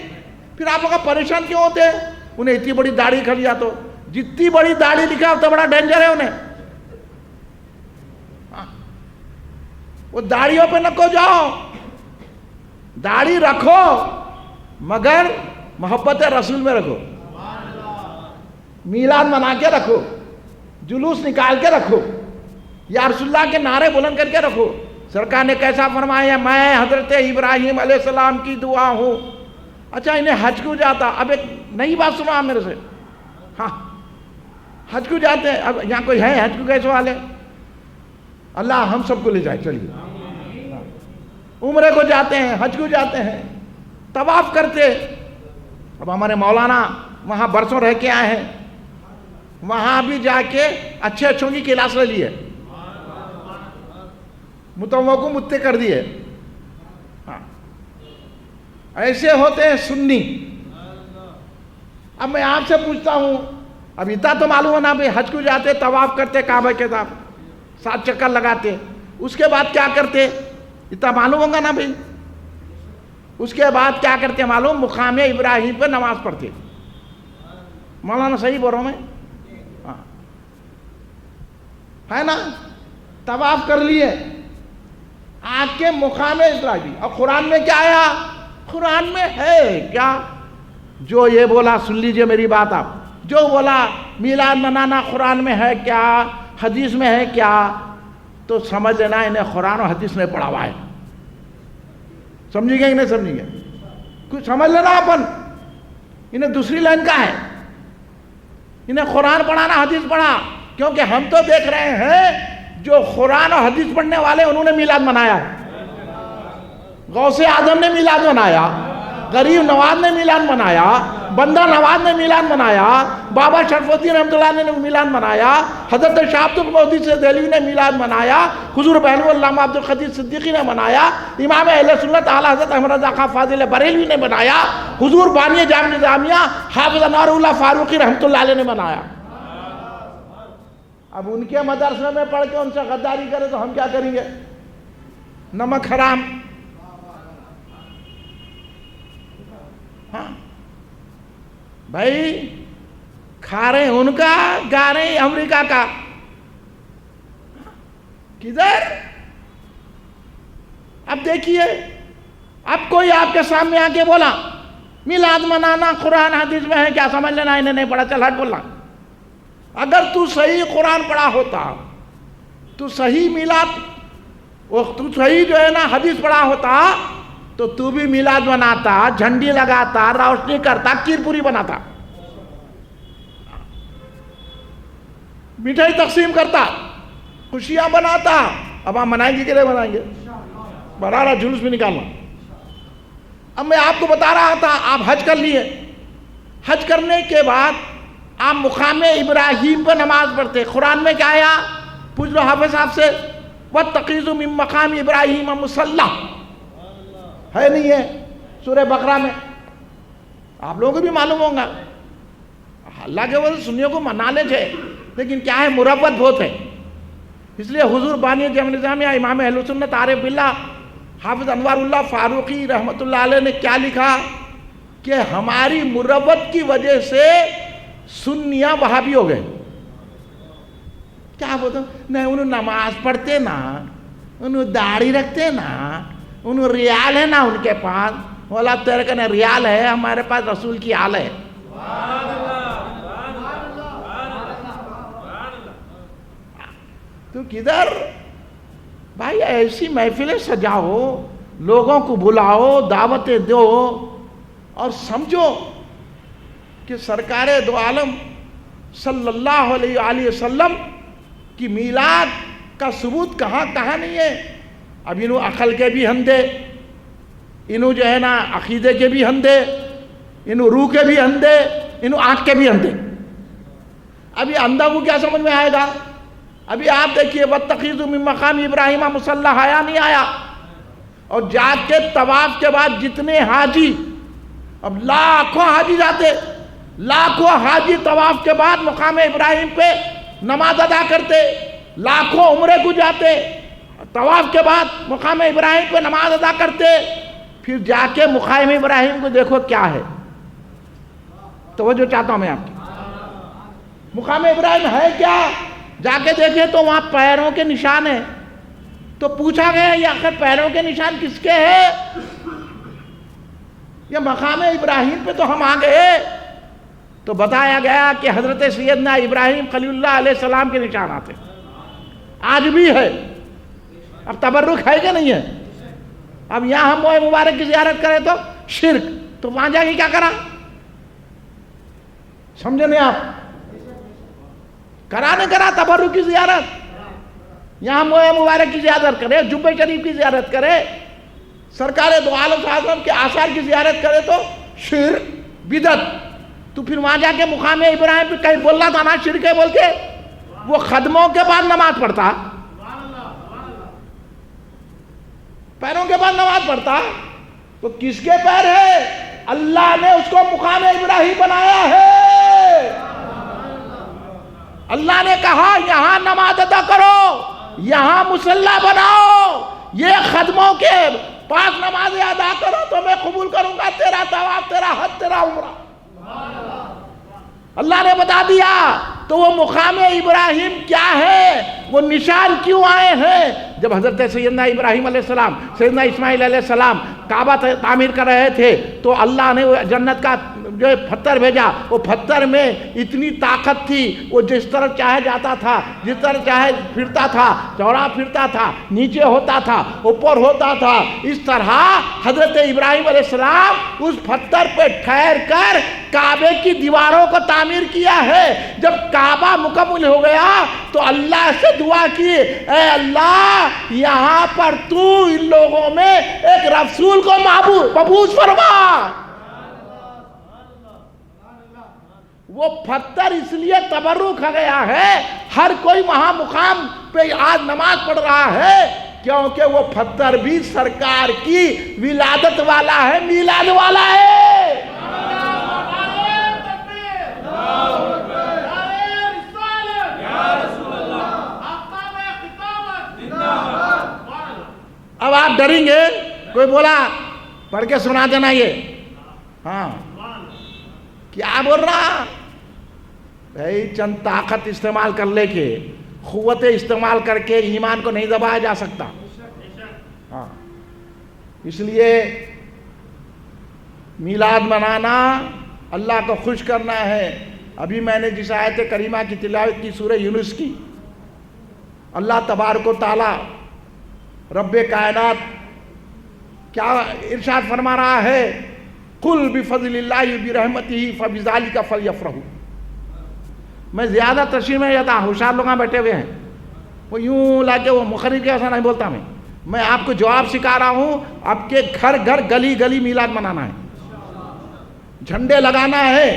پھر آپ لوگ پریشان کیوں ہوتے ہیں؟ انہیں اتنی بڑی داڑھی کھا لیا تو جتنی بڑی داڑھی دکھا اتنا بڑا ڈینجر ہے انہیں. وہ داڑھیوں پہ نہ کو جاؤ، داڑھی رکھو مگر محبت رسول میں رکھو. میلاد منا کے رکھو، جلوس نکال کے رکھو، یا رسول اللہ کے نعرے بلند کر کے رکھو. سرکار نے کیسا فرمایا؟ میں حضرت ابراہیم علیہ السلام کی دعا ہوں. اچھا، انہیں حج کو جاتا. اب ایک نئی بات سنو آپ میرے سے. ہاں، حج کو جاتے ہیں. اب یہاں کوئی ہے حج کو کیسے والے؟ اللہ ہم سب کو لے جائے. چلیے، عمرے کو جاتے ہیں، حج کو جاتے ہیں، طواف کرتے. اب ہمارے مولانا وہاں برسوں رہ کے آئے ہیں، وہاں بھی جا کے اچھے اچھوں کی کلاس لے لیے، متوقع کو متے کر دیے. ہاں، ایسے ہوتے ہیں سنی. اب میں آپ سے پوچھتا ہوں، اب اتنا تو معلوم ہے نا بھی، حج کو جاتے، طواف کرتے، کعبہ کے ساتھ 7 چکر لگاتے، اس کے بعد کیا کرتے؟ اتنا معلوم ہوگا نا بھائی. اس کے بعد کیا کرتے معلوم؟ مقام ابراہیم پہ نماز پڑھتے. مولانا صحیح بول رہا ہوں میں؟ ہاں، ہے نا؟ طواف کر لیے، آ کے مقام ابراہیم. اور قرآن میں کیا آیا؟ قرآن میں ہے کیا؟ جو یہ بولا، سن لیجئے میری بات آپ، جو بولا میلاد منانا قرآن میں ہے کیا، حدیث میں ہے کیا، تو سمجھ لینا انہیں قرآن و حدیث نے پڑھا ہوا ہے. سمجھی گئے کہ نہیں سمجھی گئے؟ کچھ سمجھ لینا اپن، انہیں دوسری لائن کا ہے. انہیں قرآن پڑھانا، حدیث پڑھا. کیونکہ ہم تو دیکھ رہے ہیں جو قرآن اور حدیث پڑھنے والے انہوں نے میلاد منایا. غوث اعظم نے میلاد منایا، غریب نواز نے میلان منایا، بندہ نواز نے میلان منایا، بابا شرف الدین رحمۃ اللہ نے میلان منایا، حضرت شاہ عبد المحدث دہلوی نے میلان منایا، حضور بہن علامہ عبد القدیر صدیقی نے منایا، امام اہل سنت اعلیٰ حضرت احمد رضا خان فاضل بریلوی نے منایا، حضور بانی جامع نظامیہ حافظ انوار اللہ فاروقی رحمۃ اللہ علیہ نے منایا۔ اب ان کے مدرسے میں پڑھ کے ان سے غداری کرے تو ہم کیا کریں گے؟ نمک حرام۔ ہاں بھائی، کھا رہے ان کا، گا رہے امریکہ کا، کدھر؟ اب دیکھیے، اب کوئی آپ کے سامنے آ کے بولا میلاد منانا قرآن حدیث میں ہے کیا، سمجھ لینا انہیں نہیں پڑھا، چل ہٹ بولنا۔ اگر تو صحیح قرآن پڑھا ہوتا، تو صحیح میلاد، تو صحیح جو ہے نا حدیث پڑھا ہوتا، تو بھی میلاد مناتا، جھنڈی لگاتا، روشنی کرتا، کھیر پوری بناتا، مٹھائی تقسیم کرتا، خوشیاں بناتا۔ اب آپ منائیں گے کہ نہیں منائیں گے؟ بڑا رہا جلوس بھی نکالنا۔ اب میں آپ کو بتا رہا تھا، آپ حج کر لیے، حج کرنے کے بعد آپ مقام ابراہیم پہ نماز پڑھتے، قرآن میں کیا آیا؟ پوچھ لو حافظ صاحب سے، وَاتَّخِذُوا مِن مَّقَامِ إِبْرَاهِيمَ مُصَلًّى، ہے نہیں ہے سورہ بقرہ میں؟ آپ لوگوں کو بھی معلوم ہوگا، اللہ کے وجہ سنیوں کو منا لے تھے، لیکن کیا ہے، مروت بہت ہے۔ اس لیے حضور بانی جامع نظامیہ امام اہل سنت عارف باللہ حافظ انوار اللہ فاروقی رحمۃ اللہ علیہ نے کیا لکھا کہ ہماری مروت کی وجہ سے سنیاں وہابی ہو گئے۔ کیا بولتے؟ نہیں، انہوں نماز پڑھتے نا، انہوں داڑھی رکھتے نا، انہوں ریال ہے نا ان کے پاس، بولا تیرے کنے ریال ہے، ہمارے پاس رسول کی آل ہے۔ تو کدھر بھائی؟ ایسی محفلیں سجاؤ، لوگوں کو بلاؤ، دعوتیں دو، اور سمجھو کہ سرکار دو عالم صلی اللہ علیہ وآلہ وسلم کی میلاد کا ثبوت کہاں کہاں نہیں ہے۔ اب انہوں عقل کے بھی ہندے، انہوں جو ہے نا عقیدے کے بھی ہندے، انہوں روح کے بھی ہندے، انہوں آنکھ کے بھی ہندے۔ ابھی اندھا کو کیا سمجھ میں آئے گا؟ ابھی آپ دیکھیے، وَاتَّخِذُوا مِن مَّقَامِ إِبْرَاهِيمَ مُصَلًّى آیا نہیں آیا؟ اور جا کے طواف کے بعد جتنے حاجی، اب لاکھوں حاجی جاتے، لاکھوں حاجی طواف کے بعد مقام ابراہیم پہ نماز ادا کرتے، لاکھوں عمرے کو جاتے، طواف کے بعد مقام ابراہیم پہ نماز ادا کرتے، پھر جا کے مقام ابراہیم کو دیکھو کیا ہے۔ توجہ چاہتا ہوں میں آپ کی، مقام ابراہیم ہے کیا؟ جا کے دیکھیں تو وہاں پیروں کے نشان ہیں۔ تو پوچھا گیا یہ آخر پیروں کے نشان کس کے ہیں؟ یہ مقام ابراہیم پہ تو ہم آ گئے، تو بتایا گیا کہ حضرت سیدنا ابراہیم خلیل اللہ علیہ السلام کے نشانات ہیں، آج بھی ہے۔ اب تبرک ہے کہ نہیں ہے؟ اب یہاں ہم موئے مبارک کی زیارت کریں تو شرک، تو وہاں جا کے کیا کرا؟ سمجھے نہیں آپ؟ کرا نہیں کرا تبرک کی زیارت؟ یہاں موئے مبارک کی زیارت کرے، جبہ شریف کی زیارت کرے، سرکار دو عالم صلی اللہ علیہ وسلم کے آثار کی زیارت کرے تو شرک بدعت۔ تو پھر وہاں جا کے مقام ابراہیم پہ کہیں بولنا تھا نا شرک ہے بول کے، وہ خدموں کے بعد نماز پڑھتا، پیروں کے بعد نماز پڑھتا، تو کس کے پیر ہے؟ اللہ نے اس کو مقام ابراہیم بنایا ہے۔ اللہ نے کہا یہاں نماز ادا کرو، یہاں مصلی بناؤ، یہ خدموں کے پاس نمازیں ادا کرو تو میں قبول کروں گا تیرا طواف، تیرا حج، تیرا عمرہ۔ اللہ نے بتا دیا۔ تو وہ مقام ابراہیم کیا ہے، وہ نشان کیوں آئے ہیں؟ جب حضرت سیدنا ابراہیم علیہ السلام، سیدنا اسماعیل علیہ السلام کعبہ تعمیر کر رہے تھے تو اللہ نے جنت کا جو پتھر بھیجا، وہ پتھر میں اتنی طاقت تھی، وہ جس طرح چاہے جاتا تھا، جس طرح چاہے پھرتا تھا، چوڑا پھرتا تھا، نیچے ہوتا تھا، اوپر ہوتا تھا۔ اس طرح حضرت ابراہیم علیہ السلام اس پتھر پہ ٹھہر کر کعبے کی دیواروں کو تعمیر کیا ہے۔ جب کعبہ مکمل ہو گیا تو اللہ سے دعا کی، اے اللہ یہاں پر تو ان لوگوں میں ایک رسول کو مبعوث فرما۔ وہ پتھر اس لیے تبرک کھا گیا ہے، ہر کوئی وہاں مقام پہ آج نماز پڑھ رہا ہے، کیونکہ وہ پتھر بھی سرکار کی ولادت والا ہے، میلاد والا ہے۔ اب آپ ڈریں گے، کوئی بولا پڑھ کے سنا دینا یہ، ہاں کیا بول رہا بھائی؟ چند طاقت استعمال کر لے کے، قوت استعمال کر کے ایمان کو نہیں دبایا جا سکتا۔ ہاں اس لیے میلاد منانا اللہ کو خوش کرنا ہے۔ ابھی میں نے جس آیت کریمہ کی تلاوت کی سورہ یونس کی، اللہ تبارک و تعالی رب کائنات کیا ارشاد فرما رہا ہے؟ قل بفضل اللہ برحمتہ فبذالک فلیفرحوا۔ میں زیادہ تشریح میں جاتا، ہوشیار لوگ بیٹھے ہوئے ہیں، وہ یوں لا کے وہ مخرج کے ایسا نہیں بولتا، میں آپ کو جواب سکھا رہا ہوں۔ آپ کے گھر گھر گلی گلی میلاد منانا ہے، جھنڈے لگانا ہے۔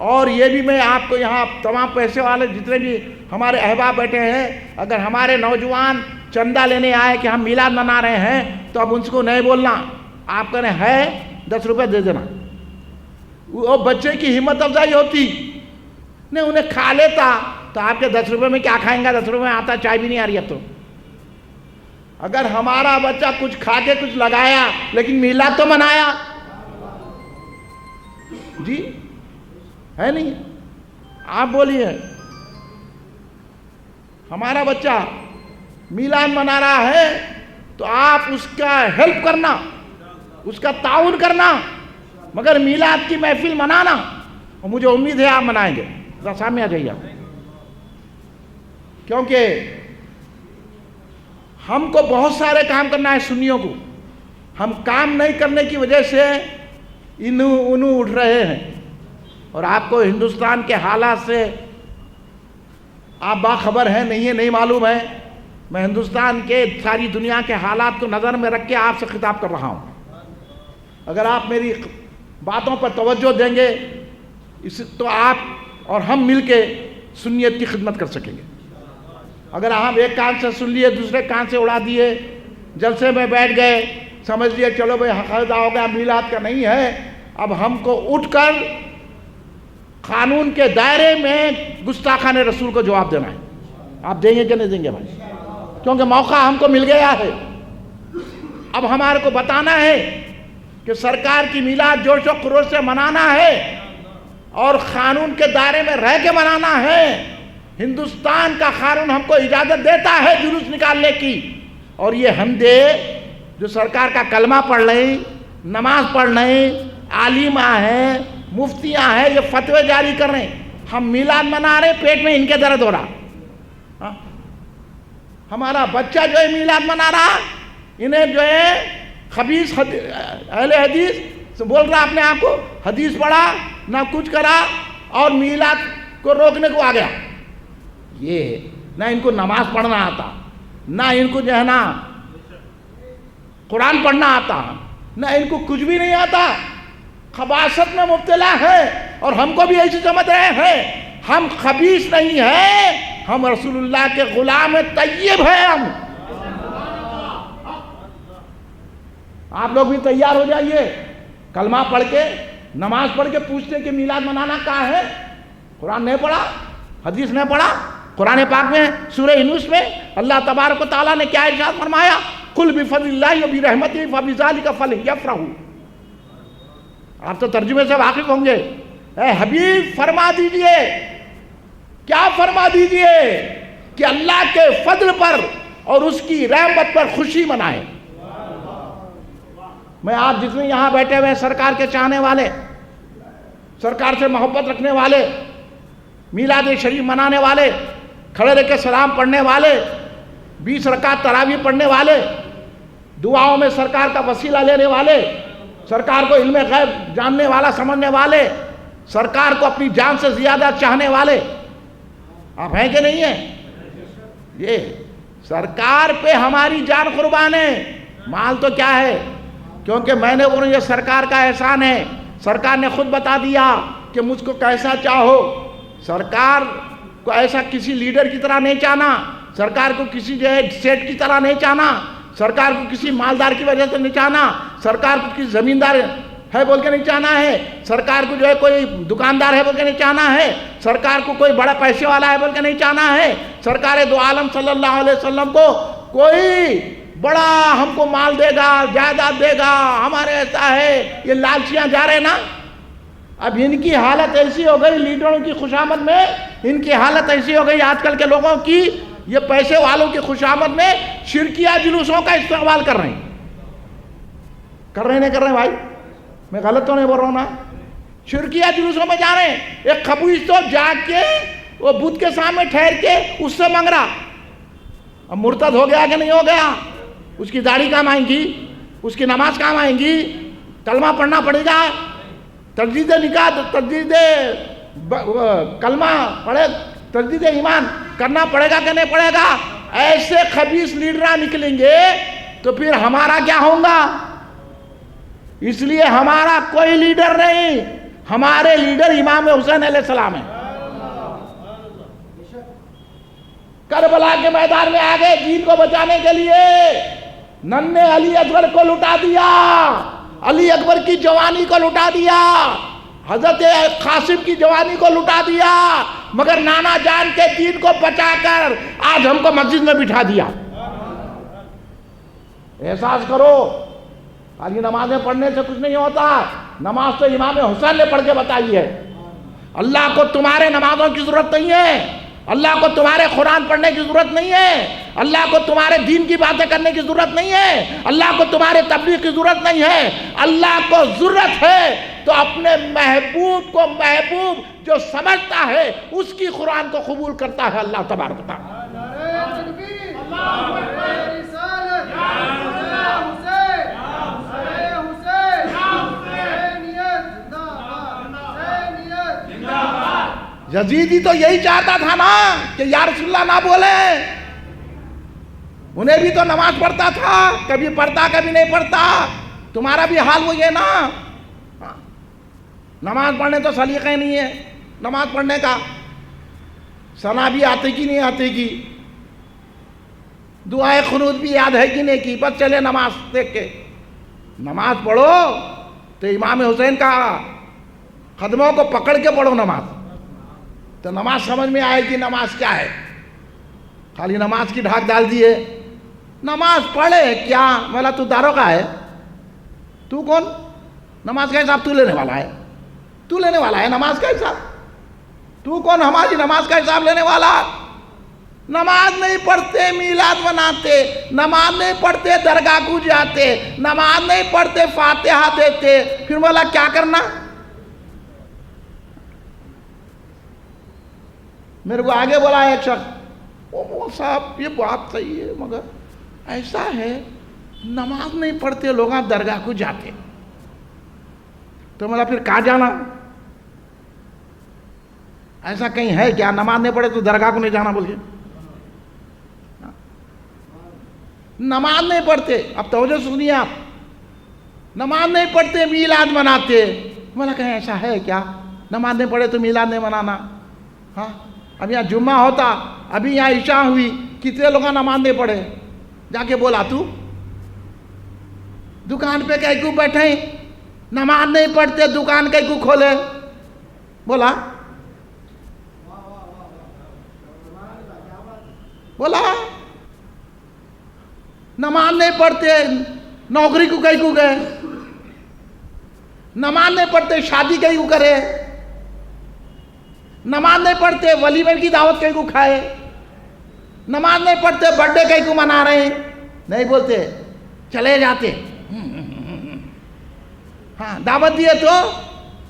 اور یہ بھی میں آپ کو یہاں تمام پیسے والے جتنے بھی ہمارے احباب بیٹھے ہیں، اگر ہمارے نوجوان چندہ لینے آئے کہ ہم میلاد منا رہے ہیں تو اب ان کو نہیں بولنا، آپ کہنے ہے 10 روپے دے دینا۔ وہ بچے کی ہمت افزائی ہوتی، نہیں انہیں کھا لیتا تو آپ کے 10 روپے میں کیا کھائیں گا؟ 10 روپے میں آتا چائے بھی نہیں آ رہی اب تو۔ اگر ہمارا بچہ کچھ کھا کے کچھ لگایا لیکن میلاد تو منایا، جی ہے نہیں؟ آپ بولیے، ہمارا بچہ میلاد منا رہا ہے تو آپ اس کا ہیلپ کرنا، اس کا تعاون کرنا، مگر میلاد کی محفل منانا، اور مجھے امید ہے آپ منائیں گے۔ ذرا سامنے آ جائیے آپ، کیونکہ ہم کو بہت سارے کام کرنا ہے سنیوں کو، ہم کام نہیں کرنے کی وجہ سے انہوں اٹھ رہے ہیں۔ اور آپ کو ہندوستان کے حالات سے آپ باخبر ہیں نہیں ہے، نہیں معلوم ہے، میں ہندوستان کے ساری دنیا کے حالات کو نظر میں رکھ کے آپ سے خطاب کر رہا ہوں۔ اگر آپ میری باتوں پر توجہ دیں گے تو آپ اور ہم مل کے سنیت کی خدمت کر سکیں گے۔ اگر ہم ایک کان سے سن لیے دوسرے کان سے اڑا دیے، جلسے میں بیٹھ گئے، سمجھ لیے چلو بھائی حق ادا ہو گیا، میلاد کا نہیں ہے، اب ہم کو اٹھ کر قانون کے دائرے میں گستاخانِ رسول کو جواب دینا ہے۔ آپ دیں گے کہ نہیں دیں گے بھائی؟ کیونکہ موقع ہم کو مل گیا ہے۔ اب ہمارے کو بتانا ہے کہ سرکار کی میلاد جوش و خروش سے منانا ہے اور قانون کے دائرے میں رہ کے منانا ہے۔ ہندوستان کا قانون ہم کو اجازت دیتا ہے جلوس نکالنے کی، اور یہ ہم دے جو سرکار کا کلمہ پڑھ رہے، نماز پڑھ رہے، عالمہ ہیں، مفتیاں ہیں، یہ فتوے جاری کر رہے ہیں، ہم میلاد منا رہے، پیٹ میں ان کے درد ہو رہا۔ ہمارا بچہ جو ہے میلاد منا رہا، انہیں جو ہے خبیث اہل حدیث بول رہا اپنے آپ کو، حدیث پڑھا نہ کچھ کرا اور میلاد کو روکنے کو آ گیا۔ یہ نہ ان کو نماز پڑھنا آتا، نہ ان کو جو ہے نا قرآن پڑھنا آتا، نہ ان کو کچھ بھی نہیں آتا، خباثت میں مبتلا ہے، اور ہم کو بھی ایسی سمجھ رہے ہیں ہم خبیث نہیں ہیں، ہم رسول اللہ کے غلام طیب ہیں۔ ہم آپ لوگ بھی تیار ہو جائیے، کلمہ پڑھ کے نماز پڑھ کے پوچھتے کہ میلاد منانا کہاں ہے؟ قرآن نہیں پڑھا، حدیث نہیں پڑھا؟ قرآن پاک میں سورہ یونس میں اللہ تبارک و تعالیٰ نے کیا ارشاد فرمایا؟ قل بفضل اللہ وبرحمتہ فبذالک فلیفرحوا۔ آپ تو ترجمے سے واقف ہوں گے۔ اے حبیب فرما دیجئے، کیا فرما دیجئے؟ کہ اللہ کے فضل پر اور اس کی رحمت پر خوشی منائے۔ میں آپ جتنے یہاں بیٹھے ہوئے سرکار کے چاہنے والے، سرکار سے محبت رکھنے والے، میلاد شریف منانے والے، کھڑے رہ کے سلام پڑھنے والے، 20 رکعت تراویح پڑھنے والے، دعاؤں میں سرکار کا وسیلہ لینے والے، سرکار کو علم غیب جاننے والا سمجھنے والے، سرکار کو اپنی جان سے زیادہ چاہنے والے آپ ہیں کہ نہیں ہیں؟ یہ سرکار پہ ہماری جان قربان ہے، مال تو کیا ہے، کیونکہ میں نے بولا یہ سرکار کا احسان ہے۔ سرکار نے خود بتا دیا کہ مجھ کو کیسا چاہو۔ سرکار کو ایسا کسی لیڈر کی طرح نہیں چاہنا، سرکار کو کسی جو ہے سیٹ کی طرح نہیں چاہنا، سرکار کو کسی مالدار کی وجہ سے نہیں چاہنا، سرکار کو کسی زمیندار ہے بول کے نہیں چاہنا ہے، سرکار کو جو ہے کوئی دکاندار ہے بول کے نہیں چاہنا ہے، سرکار کو کوئی بڑا پیسے والا ہے بول کے نہیں چاہنا ہے۔ سرکار دو عالم صلی اللہ علیہ وسلم کو کوئی بڑا ہم کو مال دے گا، جائیداد دے گا، ہمارے ایسا ہے، یہ لالچیاں جا رہے نا۔ اب ان کی حالت ایسی ہو گئی لیڈروں کی خوشامد میں، ان کی حالت ایسی ہو گئی آج کل کے لوگوں کی، یہ پیسے والوں کی خوشامد میں شرکیہ جلوسوں کا استقبال کر رہے ہیں۔ نہیں کر رہے ہیں بھائی، میں غلط تو نہیں بول رہا ہوں نا؟ شرکیہ جلوسوں میں جا رہے ہیں۔ ایک خبیث تو جا کے وہ بت کے سامنے ٹھہر کے اس سے مانگ رہا، اب مرتد ہو گیا کہ نہیں ہو گیا؟ اس کی داڑھی کام آئیں گی، اس کی نماز کام آئیں گی، کلمہ پڑھنا پڑے گا، تجدید نکاح، تجدید کلمہ پڑھے، تجدید ایمان کرنا پڑے گا کہ نہیں پڑے گا؟ ایسے خبیث لیڈراں نکلیں گے تو پھر ہمارا کیا ہوگا؟ اس لیے ہمارا کوئی لیڈر نہیں، ہمارے لیڈر امام حسین علیہ السلام ہیں۔ کربلا کے میدان میں آگے دین کو بچانے کے لیے ننھے علی اکبر کو لٹا دیا، علی اکبر کی جوانی کو لٹا دیا، حضرت قاسم کی جوانی کو لٹا دیا، مگر نانا جان کے دین کو بچا کر آج ہم کو مسجد میں بٹھا دیا۔ احساس کرو، خالی نمازیں پڑھنے سے کچھ نہیں ہوتا، نماز تو امام حسین نے پڑھ کے بتائی ہے۔ اللہ کو تمہارے نمازوں کی ضرورت نہیں ہے، اللہ کو تمہارے قرآن پڑھنے کی ضرورت نہیں ہے، اللہ کو تمہارے دین کی باتیں کرنے کی ضرورت نہیں ہے، اللہ کو تمہارے تبلیغ کی ضرورت نہیں ہے۔ اللہ کو ضرورت ہے تو اپنے محبوب کو محبوب جو سمجھتا ہے اس کی قرآن کو قبول کرتا ہے اللہ تبارک و تعالیٰ۔ یزیدی تو یہی چاہتا تھا نا کہ یا رسول اللہ نہ بولیں، انہیں بھی تو نماز پڑھتا تھا، کبھی پڑھتا کبھی نہیں پڑھتا، تمہارا بھی حال وہی ہے نا۔ نماز پڑھنے تو سلیقہ ہی نہیں ہے، نماز پڑھنے کا ثنا بھی آتے کی نہیں آتے کی، دعائے قنوت بھی یاد ہے کہ نہیں کی، بس چلے نماز دیکھ کے۔ نماز پڑھو تو امام حسین کا قدموں کو پکڑ کے پڑھو نماز، تو نماز سمجھ میں آئے گی نماز کیا ہے۔ خالی نماز کی ڈھاک ڈال دیے، نماز پڑھے کیا؟ مولا تو داروغہ ہے، تو کون؟ نماز کا حساب تو لینے والا ہے، تو لینے والا ہے نماز کا حساب، تو کون ہماری نماز کا حساب لینے والا؟ نماز نہیں پڑھتے میلاد مناتے، نماز نہیں پڑھتے درگاہ کو جاتے، نماز نہیں پڑھتے فاتحہ دیتے، پھر مولا کیا کرنا؟ میرے کو آگے بولا ایک شخص، وہ صاحب یہ بات صحیح ہے مگر ایسا ہے نماز نہیں پڑھتے لوگ درگاہ کو جاتے، تو مطلب پھر کہاں جانا؟ ایسا کہیں ہے کیا نماز نہیں پڑھے تو درگاہ کو نہیں جانا بول کے؟ نماز نہیں پڑھتے، اب توجہ سنیے آپ، نماز نہیں پڑھتے میلاد مناتے، مطلب کہیں ایسا ہے کیا نماز نہیں پڑھے تو میلاد نہیں منانا؟ ہاں اب یہاں جمعہ ہوتا، ابھی یہاں عشاء ہوئی، کتنے لوگ نماز نہیں پڑھے، جا کے بولا تو دکان پہ کہیں کو بیٹھے نماز نہیں پڑھتے دکان کہیں کو کھولے، بولا نماز نہیں پڑھتے نوکری کو کہیں کو گئے، نماز نہیں پڑھتے شادی کہیں کو کرے، نماز نہیں پڑھتے ولیمے کی دعوت کہیں کو کھائے، نماز نہیں پڑھتے برتھ ڈے کہیں کو منا رہے ہیں، نہیں بولتے چلے جاتے، ہاں دعوت دیے تو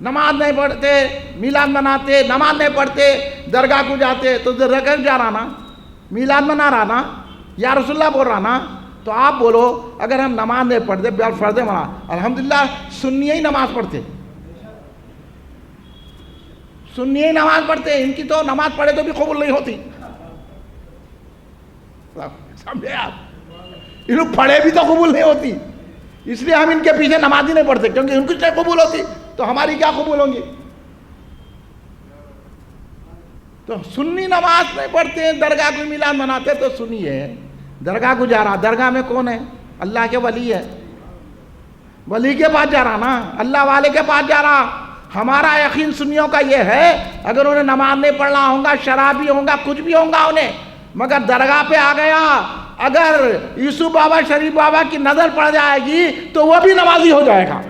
نماز نہیں پڑھتے، میلاد مناتے، نماز نہیں پڑھتے، درگاہ کو جاتے، تو درگاہ جا رہا نا، میلاد منا رہا نا، یا رسول اللہ بول رہا نا. تو آپ بولو اگر ہم نماز نہیں پڑھتے بغیر فرض منا، الحمدللہ سنی ہی نماز پڑھتے، سنی ہی نماز پڑھتے، ان کی تو نماز پڑھے تو بھی قبول نہیں ہوتی. سمجھے آپ، انہوں پڑھے بھی تو قبول نہیں ہوتی، اس لیے ہم ان کے پیچھے نماز ہی نہیں پڑھتے، کیونکہ ان کی نہیں قبول ہوتی تو ہماری کیا قبول ہوں گی. تو سنی نماز نہیں پڑھتے، درگاہ کو میلاد مناتے تو سنی ہے، درگاہ کو جا رہا، درگاہ میں کون ہے؟ اللہ کے ولی ہے، ولی کے پاس جا رہا نا، اللہ والے کے پاس جا رہا. ہمارا یقین سنیوں کا یہ ہے اگر انہیں نماز نہیں پڑھنا ہوگا، شرابی ہوگا، کچھ بھی ہوگا انہیں، مگر درگاہ پہ آ گیا، اگر یوسف بابا شریف بابا کی نظر پڑ جائے گی تو وہ بھی نمازی ہو جائے گا.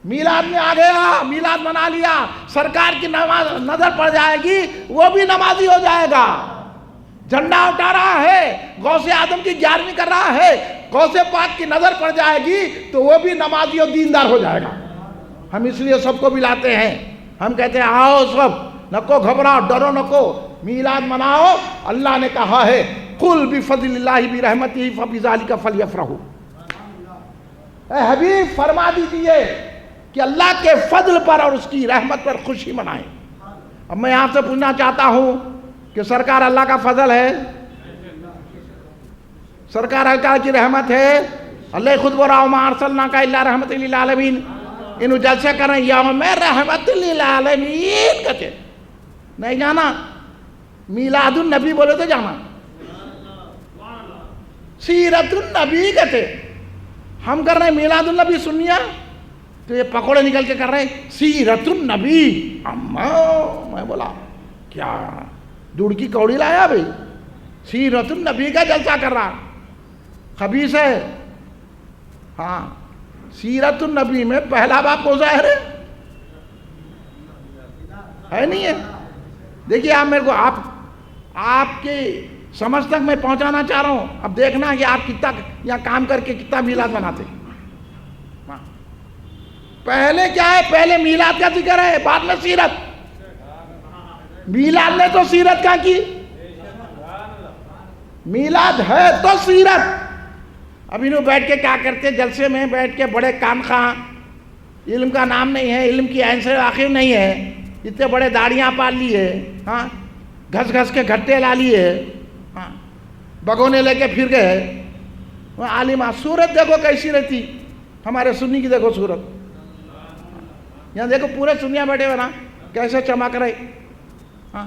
میلاد میں آ گیا، میلاد منا لیا، سرکار کی نظر پڑ جائے گی وہ بھی نمازی ہو جائے گا. جھنڈا اٹھا رہا ہے، غوث اعظم کی 11ویں کر رہا ہے، غوث پاک کی نظر پڑ جائے گی تو وہ بھی نمازی اور دیندار ہو جائے گا. ہم اس لیے سب کو بلاتے ہیں، ہم کہتے ہیں آؤ سب، نکو گھبراؤ، ڈرو نکو، میلاد مناؤ. اللہ نے کہا ہے قل بفضل اللہ برحمتہ فبذلک فلیفرحوا. اے حبیب فرما دیجئے کہ اللہ کے فضل پر اور اس کی رحمت پر خوشی منائیں. اب میں آپ سے پوچھنا چاہتا ہوں کہ سرکار اللہ کا فضل ہے؟ سرکار اللہ کی رحمت ہے؟ اللہ خود بول رہا ہوں ما ارسلناک الا رحمۃ للعالمین. انہوں جلسے کر رہے ہیں یوم رحمت للعالمین کہتے نہیں جانا، میلاد النبی بولے تو جانا، سیرت النبی کہتے. ہم کر رہے ہیں میلاد النبی سنیا، تو یہ پکوڑے نکل کے کر رہے ہیں سیرت النبی. میں بولا کیا دودھ کی کوڑی لایا بھائی، سیرت النبی کا جلسہ کر رہا، خبیث ہے. ہاں سیرت النبی میں پہلا باب کو ظاہر ہے نہیں ہے. دیکھیے آپ میرے کو آپ کی سمجھ تک میں پہنچانا چاہ رہا ہوں. اب دیکھنا کہ آپ کتنا یہاں کام کر کے کتنا میلاد مناتے. پہلے کیا ہے؟ پہلے میلاد کا ذکر ہے، بعد میں سیرت. میلاد نے تو سیرت کا کی، میلاد ہے تو سیرت. اب انہوں بیٹھ کے کیا کرتے جلسے میں بیٹھ کے بڑے کام خواہ، علم کا نام نہیں ہے، علم کی عین سے واقف نہیں ہے، اتنے بڑے داڑیاں پال لیے، ہاں گھس گھس کے گھٹے لا لیے، ہاں بگونے لے کے پھر گئے. وہ عالمہ صورت دیکھو کیسی رہتی، ہمارے سنی کی دیکھو صورت. یہاں دیکھو پورے سنیاں بیٹھے ہوئے نا کیسے چمک رہے، ہاں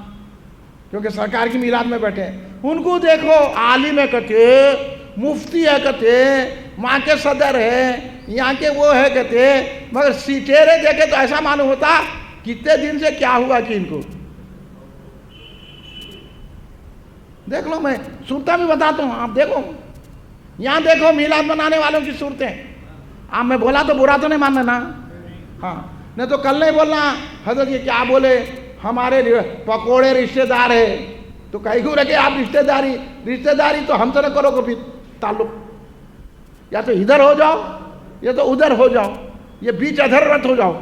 کیونکہ سرکار کی میلاد میں بیٹھے ہیں. ان کو دیکھو عالم ہے کہتے، مفتی ہے کہتے، ماں کے صدر ہے، یہاں کے وہ ہے کہتے، مگر چہرے دیکھے تو ایسا معلوم ہوتا کتنے دن سے کیا ہوا کہ ان کو. دیکھ لو، میں صورتیں بھی بتاتا ہوں، آپ دیکھو، یہاں دیکھو میلاد منانے والوں کی صورتیں. آپ میں بولا تو برا تو نہیں ماننا نا، ہاں نہیں تو کل نہیں بولنا حضرت یہ کیا بولے ہمارے پکوڑے رشتہ دار ہے. تو کہیں گو رکھے آپ رشتہ داری تو ہم سے نہ کرو کبھی تعلق، یا تو ادھر ہو جاؤ یا تو ادھر ہو جاؤ، یہ بیچ ادھر رت ہو جاؤ.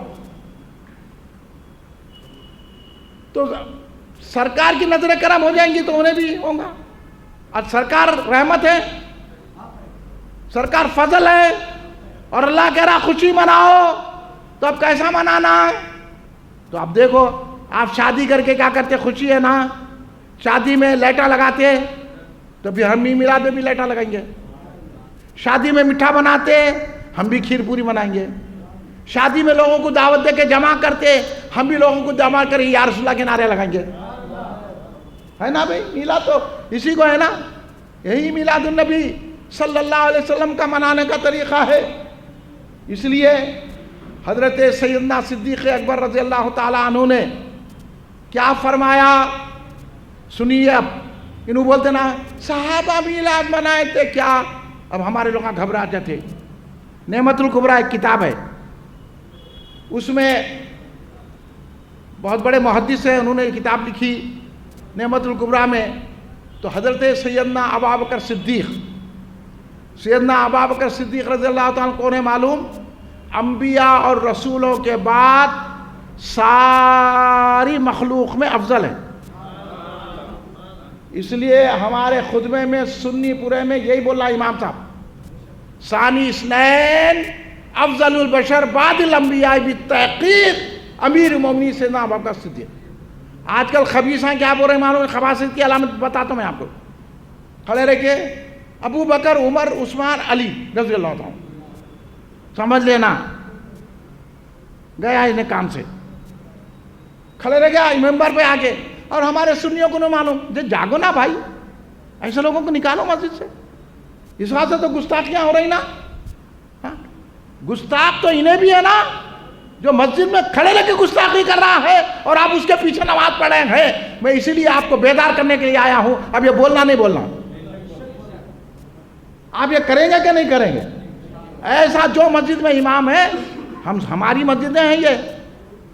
تو سرکار کی نظر کرم ہو جائیں گی تو انہیں بھی ہوں گا. اور سرکار رحمت ہے، سرکار فضل ہے، اور اللہ کہہ رہا خوشی مناؤ. تو اب کیسا منانا؟ تو اب دیکھو آپ شادی کر کے کیا کرتے، خوشی ہے نا، شادی میں لائٹاں لگاتے، تو پھر ہم بھی میلاد میں بھی لائٹاں لگائیں گے. شادی میں میٹھا بناتے، ہم بھی کھیر پوری بنائیں گے. شادی میں لوگوں کو دعوت دے کے جمع کرتے، ہم بھی لوگوں کو جمع کر یا رسول اللہ کے نعرے لگائیں گے. ہے نا بھائی، میلاد تو اسی کو ہے نا، یہی میلاد النبی صلی اللہ علیہ وسلم کا منانے کا طریقہ ہے. اس لیے حضرت سیدنا صدیق اکبر رضی اللہ تعالیٰ عنہ نے کیا فرمایا سنیے. اب انہوں بولتے نا صحابہ میلاد منائے تھے کیا، اب ہمارے لوگ گھبراتے تھے. نعمت الکبریٰ ایک کتاب ہے، اس میں بہت بڑے محدث ہیں، انہوں نے کتاب لکھی نعمت الکبریٰ میں. تو حضرت سیدنا ابوبکر صدیق رضی اللہ تعالیٰ کون ہے معلوم؟ انبیاء اور رسولوں کے بعد ساری مخلوق میں افضل ہے. اس لیے ہمارے خطبے میں سنی پورے میں یہی بولا امام صاحب، ثانی اثنین افضل البشر بعد الانبیاء بالتحقیق امیر المومنین سیدنا ابو بکر صدیق. آج کل خبیثاں کیا بول رہے ہیں معلوم؟ خباثت کی علامت بتاتا ہوں میں آپ کو. کھڑے رہ کے ابو بکر، عمر، عثمان، علی رضی اللہ عنہ، سمجھ لینا گیا انہیں کام سے. کھڑے رہ گیا ممبر پہ آ کے، اور ہمارے سنیوں کو نہیں معلوم. جاگو نا بھائی، ایسے لوگوں کو نکالو مسجد سے. اس واسطے سے تو گستاخیاں ہو رہی نا. گستاخ تو انہیں بھی ہے نا جو مسجد میں کھڑے رہ کے گستاخی کر رہا ہے اور آپ اس کے پیچھے نماز پڑھ رہے ہیں. میں اسی لیے آپ کو بیدار کرنے کے لیے آیا ہوں. اب یہ بولنا نہیں بولنا، آپ یہ کریں گے کہ نہیں کریں گے؟ ایسا جو مسجد میں امام ہے، ہماری مسجدیں ہیں یہ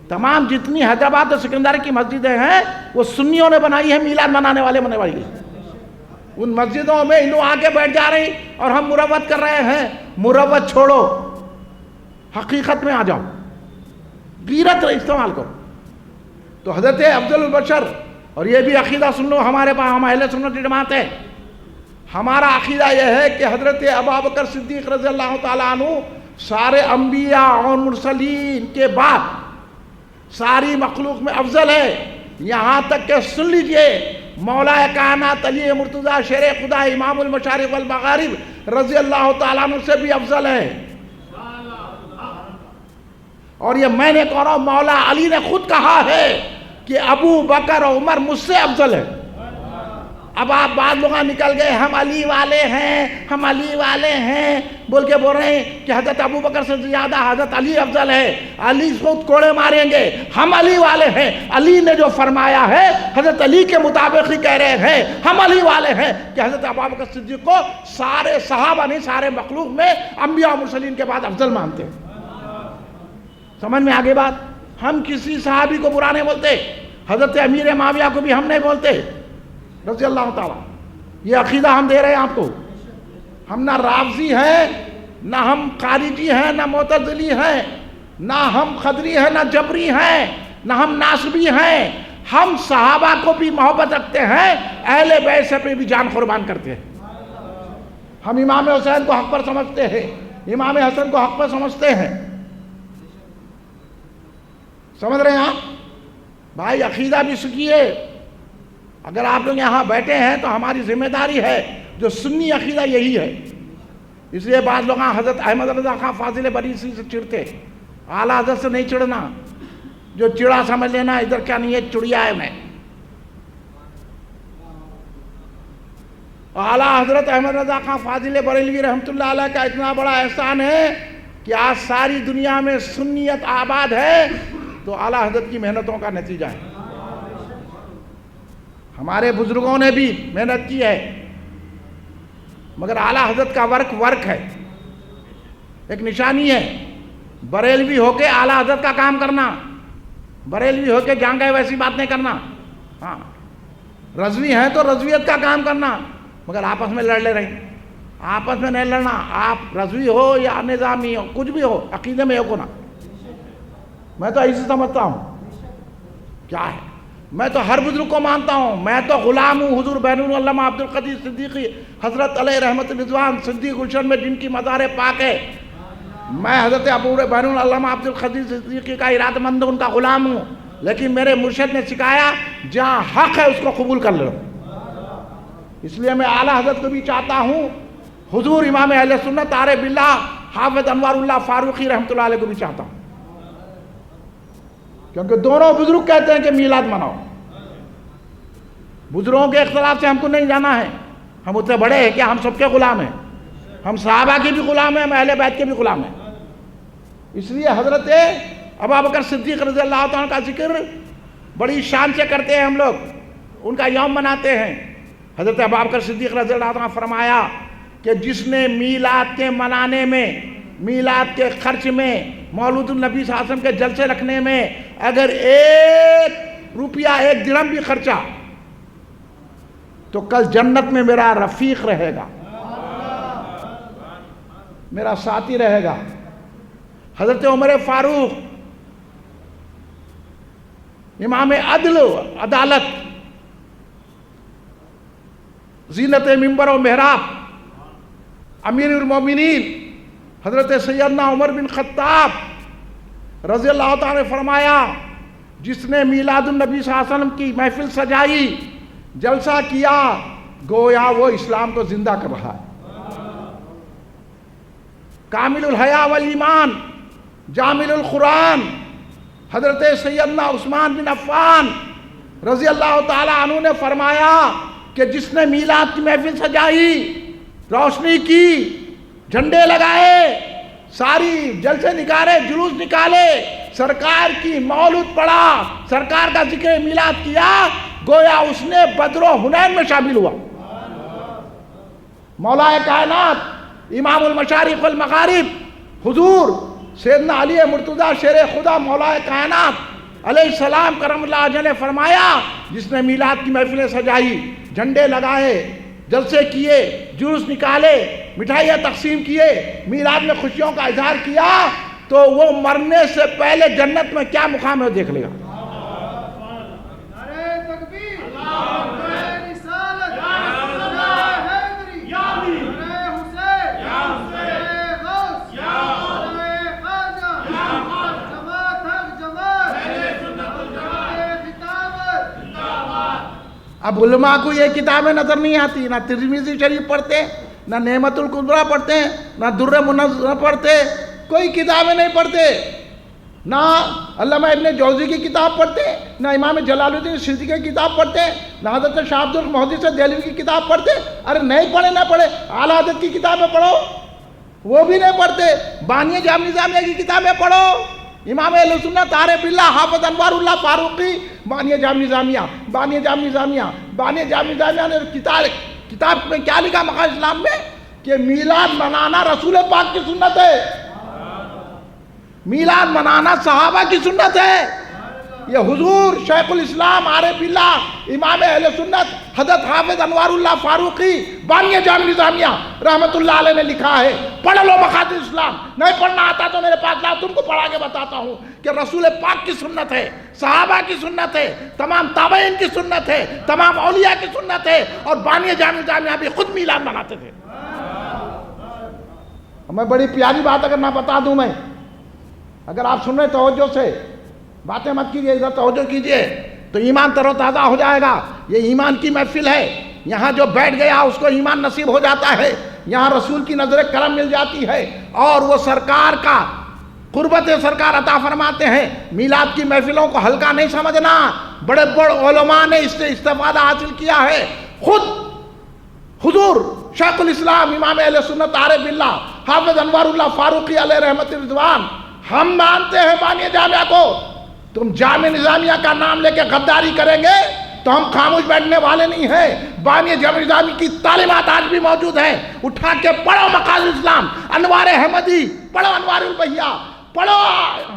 تمام جتنی حیدرآباد اور سکندر کی مسجدیں ہیں وہ سنیوں نے بنائی ہیں، میلاد منانے والے بنائی ہیں. ان مسجدوں میں لوگ آ کے بیٹھ جا رہے ہیں اور ہم مروت کر رہے ہیں. مروت چھوڑو، حقیقت میں آ جاؤ، غیرت استعمال کرو. تو حضرت افضل البشر، اور یہ بھی عقیدہ سن لو ہمارے پاس، ہم اہل سنت جماعت ہے. ہمارا عقیدہ یہ ہے کہ حضرت ابوبکر صدیق رضی اللہ تعالیٰ عنہ سارے انبیاء اور مرسلین کے بعد ساری مخلوق میں افضل ہے. یہاں تک کہ سن لیجئے مولا کائنات علی مرتضیٰ شیر خدا امام المشارق والمغارب رضی اللہ تعالیٰ عنہ سے بھی افضل ہے. اور یہ میں نے کہہ رہا ہوں، مولا علی نے خود کہا ہے کہ ابو بکر اور عمر مجھ سے افضل ہے. اب آپ بعض لوگ نکل گئے ہم علی والے ہیں، ہم علی والے ہیں بول کے بول رہے ہیں کہ حضرت ابو بکر سے زیادہ حضرت علی افضل ہے. علی کو کوڑے ماریں گے، ہم علی والے ہیں. علی نے جو فرمایا ہے حضرت علی کے مطابق ہی کہہ رہے ہیں. ہم علی والے ہیں کہ حضرت ابو بکر صدیق کو سارے صحابہ نہیں، سارے مخلوق میں انبیاء و مرسلین کے بعد افضل مانتے ہیں. سمجھ میں آگے بات؟ ہم کسی صحابی کو برا نہیں بولتے، حضرت امیر معاویہ کو بھی ہم نہیں بولتے رضی اللہ تعالیٰ. یہ عقیدہ ہم دے رہے ہیں آپ کو. ہم نہ رافضی ہیں، نہ ہم خارجی ہیں، نہ معتزلی ہیں، نہ ہم خدری ہیں، نہ جبری ہیں، نہ ہم ناصبی ہیں. ہم صحابہ کو بھی محبت رکھتے ہیں، اہل بیت سے پہ بھی جان قربان کرتے ہیں. ہم امام حسین کو حق پر سمجھتے ہیں، امام حسن کو حق پر سمجھتے ہیں. سمجھ رہے ہیں آپ بھائی؟ عقیدہ بھی سکھیے. اگر آپ لوگ یہاں بیٹھے ہیں تو ہماری ذمہ داری ہے، جو سنی عقیدہ یہی ہے. اس لیے بعض لوگ حضرت احمد رضا خان فاضل بریلوی سے چڑھتے، اعلیٰ حضرت سے نہیں چڑھنا. جو چڑا سمجھ لینا ادھر کیا نہیں ہے، چڑیا ہے. میں اعلیٰ حضرت احمد رضا خان فاضل بریلوی رحمۃ اللہ علیہ کا اتنا بڑا احسان ہے کہ آج ساری دنیا میں سنیت آباد ہے تو اعلیٰ حضرت کی محنتوں کا نتیجہ ہے. ہمارے بزرگوں نے بھی محنت کی ہے، مگر اعلیٰ حضرت کا ورک ہے، ایک نشانی ہے. بریلوی ہو کے اعلیٰ حضرت کا کام کرنا، بریلوی ہو کے جہاں گئے ویسی بات نہیں کرنا. ہاں رضوی ہیں تو رضویت کا کام کرنا، مگر آپس میں لڑ لے رہے ہیں. آپس میں نہیں لڑنا. آپ رضوی ہو یا نظامی ہو، کچھ بھی ہو، عقیدے میں ہو نا. میں تو ایسے سمجھتا ہوں کیا ہے. میں تو ہر بزرگ کو مانتا ہوں. میں تو غلام ہوں حضور بین العلماء عبد القدیر صدیقی حضرت علیہ رحمت رضوان صدیق گلشن میں جن کی مزار پاک ہے. میں حضرت ابو بین العلماء عبد القدیر صدیقی کا ارادہ مند ہوں، ان کا غلام ہوں. لیکن میرے مرشد نے سکھایا جہاں حق ہے اس کو قبول کر لو. اس لیے میں اعلیٰ حضرت کو بھی چاہتا ہوں، حضور امام اہل سنت عارف باللہ حافظ انوار اللہ فاروقی رحمۃ اللہ علیہ کو بھی چاہتا ہوں، کیونکہ دونوں بزرگ کہتے ہیں کہ میلاد مناؤ. بزرگوں کے اختلاف سے ہم کو نہیں جانا ہے. ہم اتنے بڑے ہیں کہ ہم سب کے غلام ہیں. ہم صحابہ کے بھی غلام ہیں، ہم اہل بیت کے بھی غلام ہیں. اس لیے حضرت ابوبکر صدیق رضی اللہ تعالیٰ کا ذکر بڑی شان سے کرتے ہیں ہم لوگ، ان کا یوم مناتے ہیں. حضرت ابوبکر صدیق رضی اللہ تعالیٰ فرمایا کہ جس نے میلاد کے منانے میں، میلاد کے خرچ میں، مولود النبی صلی اللہ علیہ وسلم کے جلسے رکھنے میں اگر 1 روپیہ 1 درہم بھی خرچہ تو کل جنت میں میرا رفیق رہے گا، میرا ساتھی رہے گا. حضرت عمر فاروق امام عدل و عدالت، زینت منبر و محراب، امیر المومنین حضرت سیدنا عمر بن خطاب رضی اللہ تعالیٰ نے فرمایا جس نے میلاد النبی صلی اللہ علیہ وسلم کی محفل سجائی، جلسہ کیا، گویا وہ اسلام کو زندہ کر رہا ہے۔ کامل الحیا والایمان، جامل القرآن حضرت سیدنا عثمان بن عفان رضی اللہ تعالیٰ عنہ نے فرمایا کہ جس نے میلاد کی محفل سجائی، روشنی کی، جھنڈے لگائے، ساری جلسے نکالے، جلوس نکالے، سرکار کی مولود پڑھا، سرکار کا ذکر میلاد کیا، گویا اس نے بدر و حنین میں شامل ہوا۔ مولا کائنات امام المشارق والمغارب حضور سیدنا علی مرتضیٰ شیر خدا مولا کائنات علیہ السلام کرم اللہ وجہ نے فرمایا جس نے میلاد کی محفلیں سجائی، جھنڈے لگائے، جلسے کیے، جلوس نکالے، مٹھائیاں تقسیم کیے، میلاد میں خوشیوں کا اظہار کیا، تو وہ مرنے سے پہلے جنت میں کیا مقام ہے دیکھ لے گا۔ اب علماء کو یہ کتابیں نظر نہیں آتی، نہ ترمذی شریف پڑھتے، نہ نعمت الکبریٰ پڑھتے، نہ در منظر پڑھتے، کوئی کتابیں نہیں پڑھتے، نہ علامہ ابن جوزی کی کتاب پڑھتے، نہ امام جلال الدین سیوطی کی کتاب پڑھتے، نہ حضرت شاہ عبد المحدث دہلوی کی کتاب پڑھتے۔ ارے نہیں پڑھے نہ پڑھے، اعلیٰ حضرت کی کتابیں پڑھو، وہ بھی نہیں پڑھتے۔ بانی جامع نظامیہ کی کتابیں پڑھو، امام اہل سنت عارف باللہ حافظ انوار اللہ فاروقی بانی جامع نظامیہ، بانی جامع نظامیہ، بانی جامع نظامیہ نے کتاب میں کیا لکھا مقام اسلام میں کہ میلاد منانا رسول پاک کی سنت ہے، میلاد منانا صحابہ کی سنت ہے۔ یہ حضور شیخ الاسلام عارف باللہ امام اہل سنت حضرت حافظ انوار اللہ فاروقی بانی جامع نظامیہ رحمت اللہ علیہ نے لکھا ہے۔ پڑھ لو مقاصد اسلام، نہیں پڑھنا آتا تو میرے پاس لاؤ، تم کو پڑھا کے بتاتا ہوں کہ رسول پاک کی سنت ہے، صحابہ کی سنت ہے، تمام تابعین کی سنت ہے، تمام اولیاء کی سنت ہے، اور بانی جامع نظامیہ بھی خود میلاد مناتے تھے۔ میں بڑی پیاری بات اگر نہ بتا دوں، میں اگر آپ سن رہے توجہ سے، باتیں مت کیجئے، ادھر توجہ کیجئے تو ایمان تر و تازہ ہو جائے گا۔ یہ ایمان کی محفل ہے، یہاں جو بیٹھ گیا اس کو ایمان نصیب ہو جاتا ہے، یہاں رسول کی نظر کرم مل جاتی ہے، اور وہ سرکار کا قربت سرکار عطا فرماتے ہیں۔ میلاد کی محفلوں کو ہلکا نہیں سمجھنا، بڑے بڑے علماء نے اس سے استفادہ حاصل کیا ہے۔ خود حضور شیخ الاسلام امام اہل سنت عارف باللہ حافظ انوار اللہ فاروقی علیہ رحمت رضوان، ہم مانتے ہیں بانی جامعہ کو، تم جامع نظامیہ کا نام لے کے غداری کریں گے تو ہم خاموش بیٹھنے والے نہیں ہیں۔ بانی جامع نظامیہ کی تعلیمات آج بھی موجود ہیں، اٹھا کے پڑھو مقاصد اسلام، انوار احمدی پڑھو، انوار البہیہ پڑھو،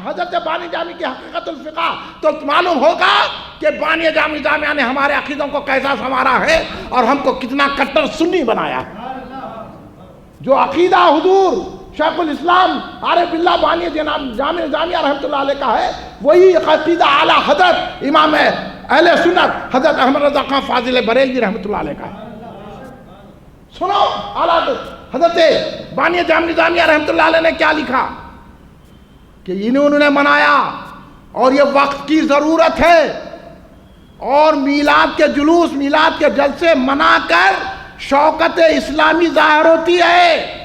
حضرت بانی جامع کی حقیقت الفقہ، تو معلوم ہوگا کہ بانی جامع نظامیہ نے ہمارے عقیدوں کو کیسا سنوارا ہے اور ہم کو کتنا کٹر سنی بنایا ہے۔ جو عقیدہ حضور شیخ الاسلام عارف باللہ بانی جامع نظامیہ رحمت اللہ علیہ کا ہے، وہی عقیدہ اعلیٰ حضرت امام اہل سنت حضرت احمد رضا خان فاضل بریلوی رحمت اللہ علیہ کا ہے۔ سنو اعلیٰ حضرت بانی جامع نظامیہ رحمت اللہ علیہ نے کیا لکھا کہ انہوں نے منایا، اور یہ وقت کی ضرورت ہے، اور میلاد کے جلوس، میلاد کے جلسے منا کر شوکت اسلامی ظاہر ہوتی ہے۔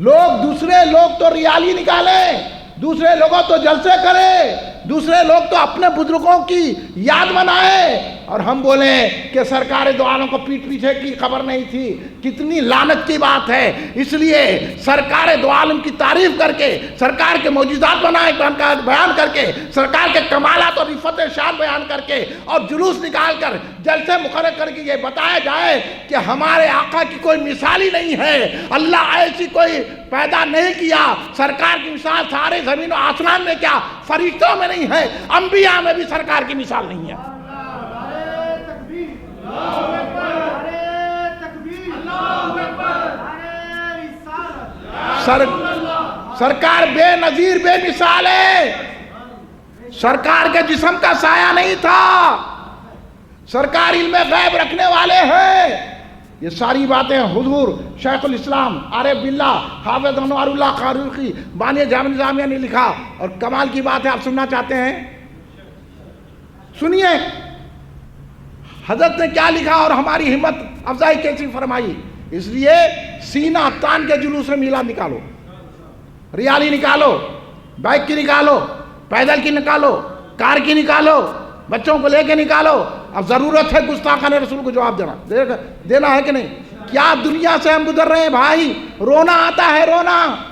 لوگ دوسرے لوگ تو ریالی نکالیں، دوسرے لوگوں تو جلسے کریں، دوسرے لوگ تو اپنے بزرگوں کی یاد منائیں، اور ہم بولیں کہ سرکار دو عالم کو پیٹ پیچھے کی خبر نہیں تھی۔ کتنی لعنت کی بات ہے۔ اس لیے سرکار دو عالم کی تعریف کر کے، سرکار کے معجزات بیان کر کے، سرکار کے کمالات اور رفعت شان بیان کر کے، اور جلوس نکال کر جلسے مقرر کر کے یہ بتایا جائے کہ ہمارے آقا کی کوئی مثال ہی نہیں ہے، اللہ ایسی کوئی پیدا نہیں کیا، سرکار کی مثال سارے زمین و آسمان میں کیا فرشتوں میں نہیں ہے، انبیاء میں بھی سرکار کی مثال نہیں ہے۔ سرکار بے نظیر بے مثال ہے. سرکار کے جسم کا سایہ نہیں تھا. سرکار علم غیب رکھنے والے ہیں. یہ ساری باتیں حضور شیخ الاسلام عارف باللہ حافظ انوار اللہ قاروقی بانی جامع نظامیہ نے لکھا. اور کمال کی بات ہے, آپ سننا چاہتے ہیں؟ سنیے حضرت نے کیا لکھا اور ہماری ہمت افزائی کیسی فرمائی. اس لیے سینہ تان کے جلوس میں میلاد نکالو, ریالی نکالو, بائک کی نکالو, پیدل کی نکالو, کار کی نکالو, بچوں کو لے کے نکالو. اب ضرورت ہے گستاخان رسول کو جواب دینا ہے کہ نہیں؟ کیا دنیا سے ہم گزر رہے ہیں بھائی, رونا آتا ہے رونا.